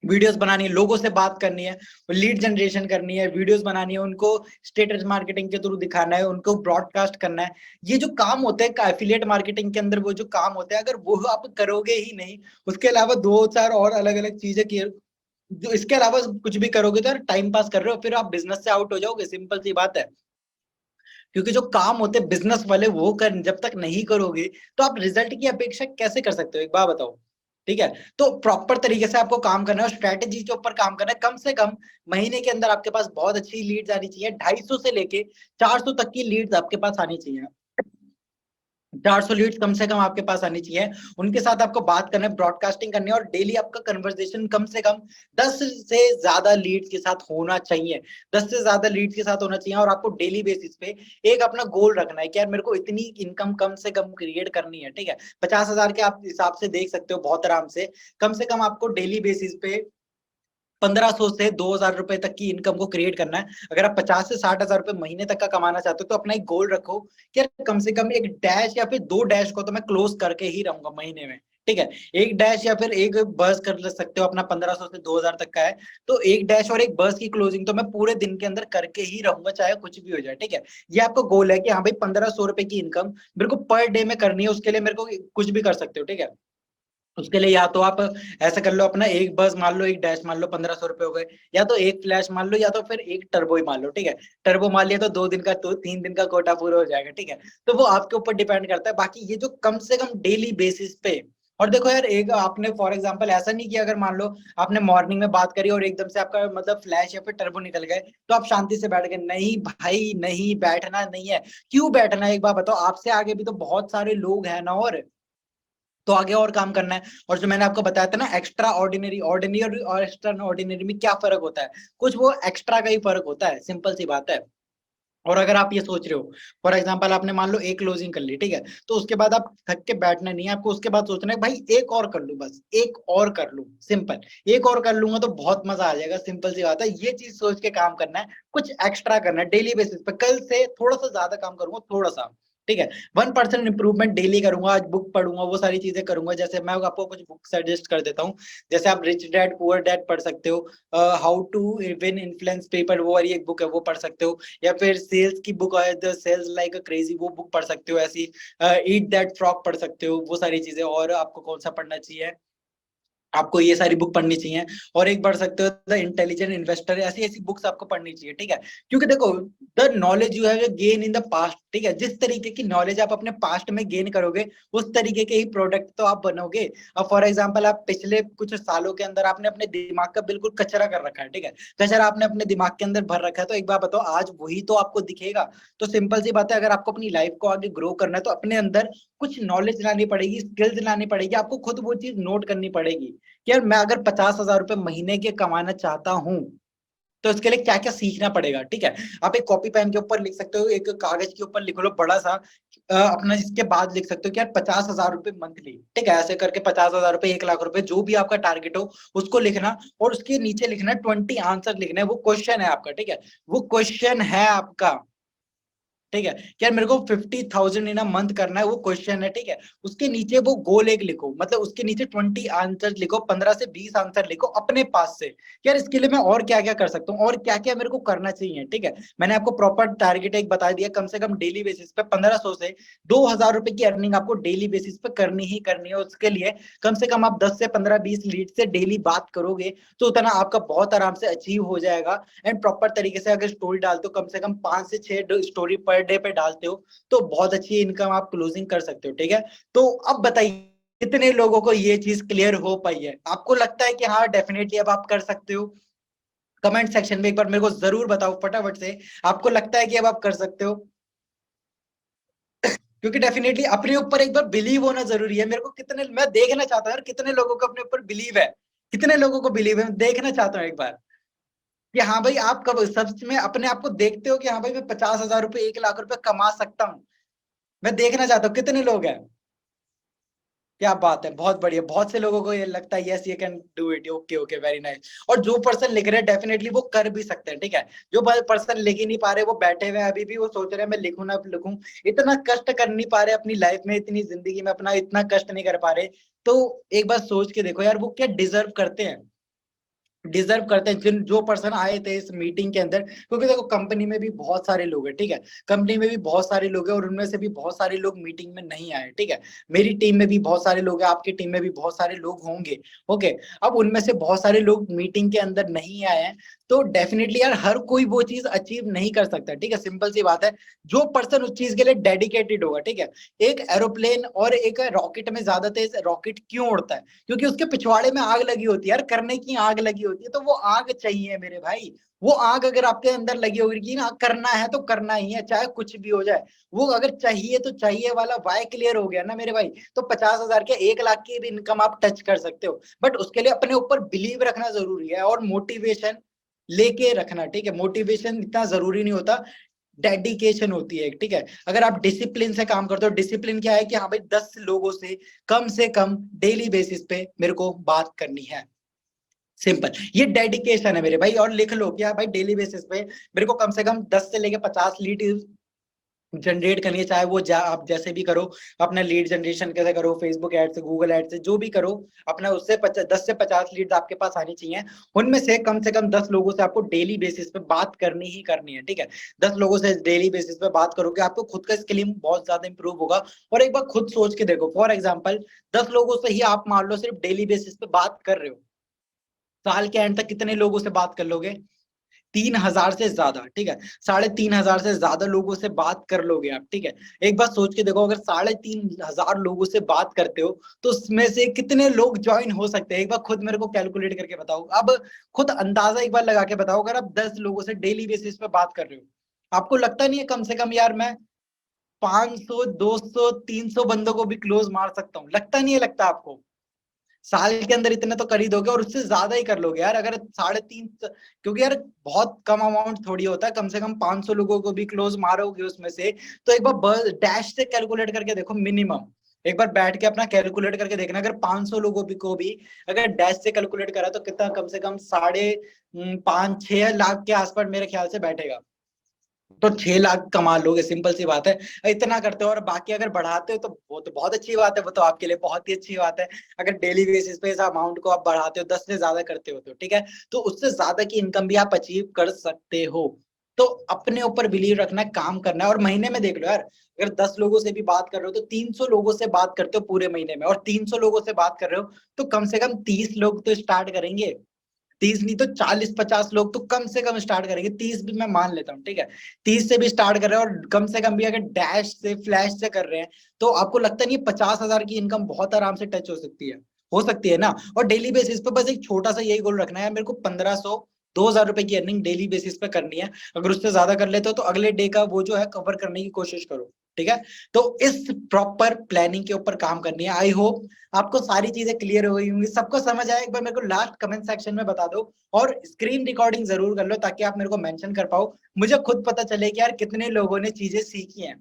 वीडियोस बनानी है, लोगों से बात करनी है, लीड जनरेशन करनी है, वीडियोस बनानी है, उनको स्टेटस मार्केटिंग के थ्रू दिखाना है, उनको ब्रॉडकास्ट करना है। ये जो काम होते हैं एफिलिएट मार्केटिंग के अंदर, वो जो काम होते हैं, अगर वो आप करोगे ही नहीं, उसके अलावा दो चार और अलग अलग चीजें की जो इसके अलावा कुछ भी करोगे तो यार टाइम पास कर रहे हो, फिर आप बिजनेस से आउट हो जाओगे, सिंपल सी बात है। क्योंकि जो काम होते हैं बिजनेस वाले वो कर जब तक नहीं करोगे तो आप रिजल्ट की अपेक्षा कैसे कर सकते हो, एक बात बताओ, ठीक है। तो प्रॉपर तरीके से आपको काम करना है और स्ट्रेटेजी के ऊपर काम करना है। कम से कम महीने के अंदर आपके पास बहुत अच्छी लीड्स आनी चाहिए, 250 से लेके 400 तक की लीड्स आपके पास आनी चाहिए, 400 लीड्स कम से कम आपके पास आनी चाहिए। उनके साथ आपको बात करना है, ब्रॉडकास्टिंग करनी है, और डेली आपका कन्वर्सेशन कम से कम 10 से ज्यादा लीड्स के साथ होना चाहिए, 10 से ज्यादा लीड्स के साथ होना चाहिए। और आपको डेली बेसिस पे एक अपना गोल रखना है कि यार मेरे को इतनी इनकम कम से कम क्रिएट करनी है, ठीक है। 50,000 के आप हिसाब से देख सकते हो बहुत आराम से कम आपको डेली बेसिस पे 1500 से 2000 रुपए तक की इनकम को क्रिएट करना है। अगर आप 50 से 60,000 रुपए महीने तक का कमाना चाहते हो तो अपना एक गोल रखो कि यार कम से कम एक डैश या फिर दो डैश को तो मैं क्लोज करके ही रहूंगा महीने में, ठीक है। एक डैश या फिर एक बर्स कर सकते हो अपना, 1500 से 2000 तक का है तो एक डैश और एक बर्स की क्लोजिंग तो मैं पूरे दिन के अंदर करके ही रहूंगा, चाहे कुछ भी हो जाए, ठीक है। ये आपका गोल है कि हाँ भाई 1500 रुपए की इनकम मेरे को पर डे में करनी है, उसके लिए मेरे को कुछ भी कर सकते हो, ठीक है। उसके लिए या तो आप ऐसा कर लो, अपना एक बस मान लो, एक डैश मान लो, 1500 रुपए हो गए, या तो एक फ्लैश मान लो, या तो फिर एक टर्बो ही मान लो, ठीक है। टर्बो मान लिया तो 2 दिन का, तो 3 दिन का कोटा पूरा हो जाएगा, ठीक है। तो वो आपके ऊपर डिपेंड करता है। बाकी ये जो कम से कम डेली बेसिस पे, और देखो यार एक आपने फॉर एग्जांपल ऐसा नहीं किया, अगर मान लो आपने मॉर्निंग में बात करी और एकदम से आपका मतलब फ्लैश या फिर टर्बो निकल गए तो आप शांति से बैठ गए, नहीं भाई नहीं, बैठना नहीं है। क्यों बैठना है एक बात बताओ, आपसे आगे भी तो बहुत सारे लोग हैं ना, और तो आगे और काम करना है। और जो मैंने आपको बताया था ना एक्स्ट्रा ऑर्डिनरी, ऑर्डिनरी और एक्स्ट्रा ऑर्डिनरी में क्या फर्क होता है, कुछ वो एक्स्ट्रा का ही फर्क होता है, सिंपल सी बात है। और अगर आप ये सोच रहे हो, फॉर एग्जांपल आपने मान लो एक क्लोजिंग कर ली, ठीक है, तो उसके बाद आप थक के बैठना नहीं है आपको, उसके बाद सोचना है भाई एक और कर लूं, बस एक और कर लूं, सिंपल, एक और कर लूंगा तो बहुत मजा आ जाएगा, सिंपल सी बात है। ये चीज सोच के काम करना है, कुछ एक्स्ट्रा करना है डेली बेसिस पे, कल से थोड़ा सा ज्यादा काम करूंगा, थोड़ा सा, ठीक है, 1% इंप्रूवमेंट डेली करूंगा, आज बुक पढ़ूंगा, वो सारी चीजें करूंगा। जैसे मैं आपको कुछ बुक सजेस्ट कर देता हूँ, जैसे आप रिच डैड पुअर डैड पढ़ सकते हो, how to win influence people, वो वाली एक बुक है, वो पढ़ सकते हो। या फिर सेल्स की बुक है the sales like a crazy, वो बुक पढ़ सकते हो। ऐसी ईट दैट फ्रॉग पढ़ सकते हो, वो सारी चीजें। और आपको कौन सा पढ़ना चाहिए, आपको ये सारी बुक पढ़नी चाहिए। और एक पढ़ सकते हो द इंटेलिजेंट इन्वेस्टर, ऐसी ऐसी बुक्स आपको पढ़नी चाहिए, ठीक है। क्योंकि देखो the knowledge you have gain in the past, ठीक है, जिस तरीके की नॉलेज आप अपने पास्ट में गेन करोगे उस तरीके के ही प्रोडक्ट तो आप बनोगे। अब फॉर एग्जाम्पल आप पिछले कुछ सालों के अंदर आपने अपने दिमाग का बिल्कुल कचरा कर रखा है, ठीक है, कचरा आपने अपने दिमाग के अंदर भर रखा है, तो एक बात बताओ आज वही तो आपको दिखेगा। तो सिंपल सी बात है, अगर आपको अपनी लाइफ को आगे ग्रो करना है तो अपने अंदर कुछ नॉलेज लानी पड़ेगी, स्किल्स लानी पड़ेगी, आपको खुद वो चीज नोट करनी पड़ेगी कि यार मैं अगर 50,000 रुपए महीने के कमाना चाहता हूं तो इसके लिए क्या क्या सीखना पड़ेगा, ठीक है। आप एक कॉपी पेन के ऊपर लिख सकते हो, एक कागज के ऊपर लिख लो बड़ा सा, अपना इसके बाद लिख सकते हो कि यार 50,000 रुपए मंथली, ठीक है, ऐसे करके 50,000 रुपए, 1 लाख रुपए, जो भी आपका टारगेट हो उसको लिखना। और उसके नीचे लिखना 20 आंसर लिखना है, वो क्वेश्चन है आपका, ठीक है, वो क्वेश्चन है आपका, ठीक है, क्या मेरे को 50,000 इन अ मंथ करना है, वो क्वेश्चन है, ठीक है। उसके नीचे वो गोल एक लिखो, मतलब उसके नीचे 20 आंसर लिखो, 15 से 20 आंसर लिखो अपने पास से, यार इसके लिए मैं और क्या क्या कर सकता हूँ और क्या क्या मेरे को करना चाहिए, ठीक है। मैंने आपको प्रॉपर टारगेट एक बता दिया, कम से कम डेली बेसिस पे 1500 से 2000 रुपए की अर्निंग आपको डेली बेसिस पे करनी ही करनी है। उसके लिए कम से कम आप 10 से 15 20 लीड से डेली बात करोगे तो उतना आपका बहुत आराम से अचीव हो जाएगा। एंड प्रॉपर तरीके से अगर स्टोरी डालते हो, कम से कम 5 से 6 स्टोरी पर डे पे डालते हो, तो बहुत अच्छी इनकम आप क्लोजिंग कर सकते हो, ठीक है। तो अब बताइए कितने लोगों को ये चीज क्लियर हो पाई है? आपको लगता है कि हाँ डेफिनेटली अब आप कर सकते हो? कमेंट सेक्शन में एक बार मेरे को जरूर बताओ फटाफट से, आपको लगता है कि अब आप कर सकते हो? क्योंकि डेफिनेटली अपने ऊपर एक बार बिलीव होना जरूरी है। मेरे को कितने, मैं देखना चाहता हूँ यार कितने लोगों को अपने ऊपर बिलीव है, कितने लोगों को बिलीव है, मैं देखना चाहता हूँ एक बार कि हाँ भाई आप कब सच में अपने आप को देखते हो कि हाँ भाई मैं 50,000 रुपए 1 लाख रुपए कमा सकता हूँ। मैं देखना चाहता हूँ कितने लोग हैं। क्या बात है, बहुत बढ़िया, बहुत से लोगों को ये लगता है यस ये can do it, okay okay very nice. और जो पर्सन लिख रहे हैं डेफिनेटली वो कर भी सकते हैं, ठीक है। जो पर्सन लिख ही नहीं पा रहे, वो बैठे हुए हैं अभी भी, वो सोच रहे हैं मैं लिखूं ना लिखूं, इतना कष्ट कर नहीं पा रहे अपनी लाइफ में, इतनी जिंदगी में अपना इतना कष्ट नहीं कर पा रहे, तो एक बार सोच के देखो यार वो क्या डिजर्व करते हैं, डिजर्व करते हैं जिन जो पर्सन आए थे इस मीटिंग के अंदर। क्योंकि देखो कंपनी में भी बहुत सारे लोग हैं, ठीक है, कंपनी में भी बहुत सारे लोग हैं और उनमें से भी बहुत सारे लोग मीटिंग में नहीं आए, ठीक है। मेरी टीम में भी बहुत सारे लोग हैं, आपकी टीम में भी बहुत सारे लोग होंगे, ओके। अब उनमें से बहुत सारे लोग मीटिंग के अंदर नहीं आए हैं, तो डेफिनेटली यार हर कोई वो चीज अचीव नहीं कर सकता, ठीक है, सिंपल सी बात है। जो पर्सन उस चीज के लिए डेडिकेटेड होगा, ठीक है। एक एरोप्लेन और एक रॉकेट में ज्यादा तेज रॉकेट क्यों उड़ता है? क्योंकि उसके पिछवाड़े में आग लगी होती है यार, करने की आग लगी होती है, तो वो आग चाहिए मेरे भाई। वो आग अगर आपके अंदर लगी होगी कि ना करना है तो करना ही है, चाहे कुछ भी हो जाए, वो अगर चाहिए तो चाहिए वाला वाई क्लियर हो गया ना मेरे भाई, तो 50,000 के 1 लाख की भी इनकम आप टच कर सकते हो। बट उसके लिए अपने ऊपर बिलीव रखना जरूरी है और मोटिवेशन लेके रखना, ठीक है। मोटिवेशन इतना जरूरी नहीं होता, डेडिकेशन होती है, ठीक है। अगर आप डिसिप्लिन से काम करते हो, डिसिप्लिन क्या है कि हाँ भाई 10 लोगों से कम डेली बेसिस पे मेरे को बात करनी है, सिंपल, ये डेडिकेशन है मेरे भाई। और लिख लो क्या भाई, डेली बेसिस पे मेरे को कम से कम 10 से लेके 50 लीड जनरेट करनी है, चाहे वो आप जैसे भी करो, अपना लीड जनरेशन कैसे करो, फेसबुक एड से, गूगल एड से, जो भी करो अपना, उससे 10 से 50 लीड आपके पास आनी चाहिए। उनमें से कम 10 लोगों से आपको डेली बेसिस पे बात करनी ही करनी है, ठीक है। 10 लोगों से डेली बेसिस पे बात करोगे, आपको खुद का स्किलिंग बहुत ज्यादा इंप्रूव होगा। और एक बार खुद सोच के देखो, फॉर एग्जाम्पल 10 लोगों से ही आप मान लो सिर्फ डेली बेसिस पे बात कर रहे हो, साल के एंड तक कितने लोगों से बात कर लोगे? 3,000 से ज्यादा, ठीक है। 3,500 से ज्यादा लोगों से बात कर लोगे आप, ठीक है। एक बार सोच के देखो, अगर 3,500 लोगों से बात करते हो तो उसमें से कितने लोग ज्वाइन हो सकते हैं? एक बार खुद मेरे को कैलकुलेट करके बताओ, अब खुद अंदाजा एक बार लगा के बताओ। अगर आप 10 लोगों से डेली बेसिस पे बात कर रहे हो, आपको लगता नहीं है कम से कम यार मैं 500 200 300 बंदों को भी क्लोज मार सकता हूँ? लगता नहीं है? लगता आपको साल के अंदर इतने तो कर ही दोगे, और उससे ज्यादा ही कर लोगे यार अगर 3.5, क्योंकि यार बहुत कम अमाउंट थोड़ी होता है, कम से कम 500 लोगों को भी क्लोज मारोगे उसमें से। तो एक बार डैश से कैलकुलेट करके देखो मिनिमम, एक बार बैठ के अपना कैलकुलेट करके देखना, अगर 500 लोगों को भी अगर डैश से कैलकुलेट करा तो कितना, कम से कम 5.5 6 लाख के आसपास मेरे ख्याल से बैठेगा। तो 6 लाख कमा लोगे, सिंपल सी बात है। इतना करते हो और बाकी अगर बढ़ाते हो तो वो तो बहुत अच्छी बात है, वो तो आपके लिए बहुत ही अच्छी बात है। अगर डेली बेसिस पे इस अमाउंट को आप बढ़ाते हो, 10 से ज्यादा करते हो तो ठीक है, तो उससे ज्यादा की इनकम भी आप अचीव कर सकते हो। तो अपने ऊपर बिलीव रखना है, काम करना है। और महीने में देख लो यार, अगर 10 लोगों से भी बात कर रहे हो तो 300 लोगों से बात करते हो पूरे महीने में, और 300 लोगों से बात कर रहे हो तो कम से कम 30 लोग तो स्टार्ट करेंगे। 30 नहीं तो 40 50 लोग तो कम से कम स्टार्ट करेंगे, 30 भी मैं मान लेता हूँ, ठीक है। 30 से भी स्टार्ट कर रहे हैं और कम से कम भी अगर डैश से फ्लैश से कर रहे हैं, तो आपको लगता नहीं 50,000 की इनकम बहुत आराम से टच हो सकती है ना। और डेली बेसिस पे बस एक छोटा सा यही गोल रखना है, मेरे को 1500 2,000 रुपए की अर्निंग डेली बेसिस पे करनी है। अगर उससे ज्यादा कर लेते हो तो अगले डे का वो जो है कवर करने की कोशिश करो, ठीक है। तो इस प्रॉपर प्लानिंग के ऊपर काम करनी है। आई होप आपको सारी चीजें क्लियर हो गई होंगी, सबको समझ आया? एक बार मेरे को लास्ट कमेंट सेक्शन में बता दो, और स्क्रीन रिकॉर्डिंग जरूर कर लो ताकि आप मेरे को मेंशन कर पाओ, मुझे खुद पता चले कि यार कितने लोगों ने चीजें सीखी हैं।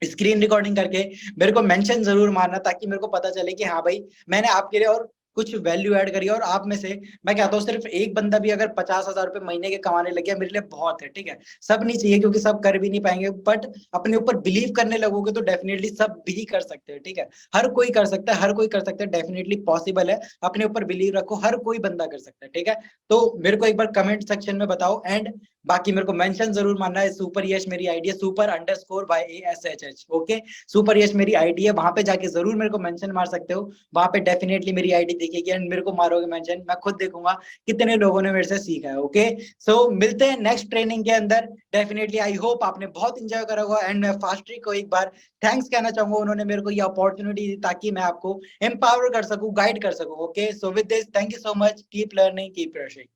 स्क्रीन रिकॉर्डिंग करके मेरे को मेंशन जरूर मारना ताकि मेरे को पता चले कि हाँ भाई मैंने आपके लिए और कुछ वैल्यू ऐड करिए। और आप में से मैं कहता हूँ सिर्फ एक बंदा भी अगर 50,000 रुपए महीने के कमाने लग गया मेरे लिए बहुत है, ठीक है। सब नहीं चाहिए क्योंकि सब कर भी नहीं पाएंगे, बट अपने ऊपर बिलीव करने लगोगे तो डेफिनेटली सब भी कर सकते हैं, ठीक है। हर कोई कर सकता है, हर कोई कर सकता है, डेफिनेटली पॉसिबल है। अपने ऊपर बिलीव रखो, हर कोई बंदा कर सकता है, ठीक है। तो मेरे को एक बार कमेंट सेक्शन में बताओ, एंड बाकी मेरे को मेंशन जरूर मानना है। सुपर यश मेरी आईडी है, super_YASHH, ओके। सुपर यश मेरी आईडी है, वहां पे जाके जरूर मेरे को मेंशन मार सकते हो। वहां पे डेफिनेटली मेरी आईडी दिखेगी एंड मेरे को मारोगे मेंशन, मैं खुद देखूंगा कितने लोगों ने मेरे से सीखा है, ओके। सो मिलते हैं नेक्स्ट ट्रेनिंग के अंदर। डेफिनेटली आई होप आपने बहुत इंजॉय करा होगा, एंड मैं फास्ट्री को एक बार थैंक्स कहना चाहूंगा, उन्होंने मेरे को ये अपॉर्चुनिटी दी ताकि मैं आपको एम्पावर कर सकूं, गाइड कर सकूं, okay. So with this, thank you so much, keep learning, keep rushing.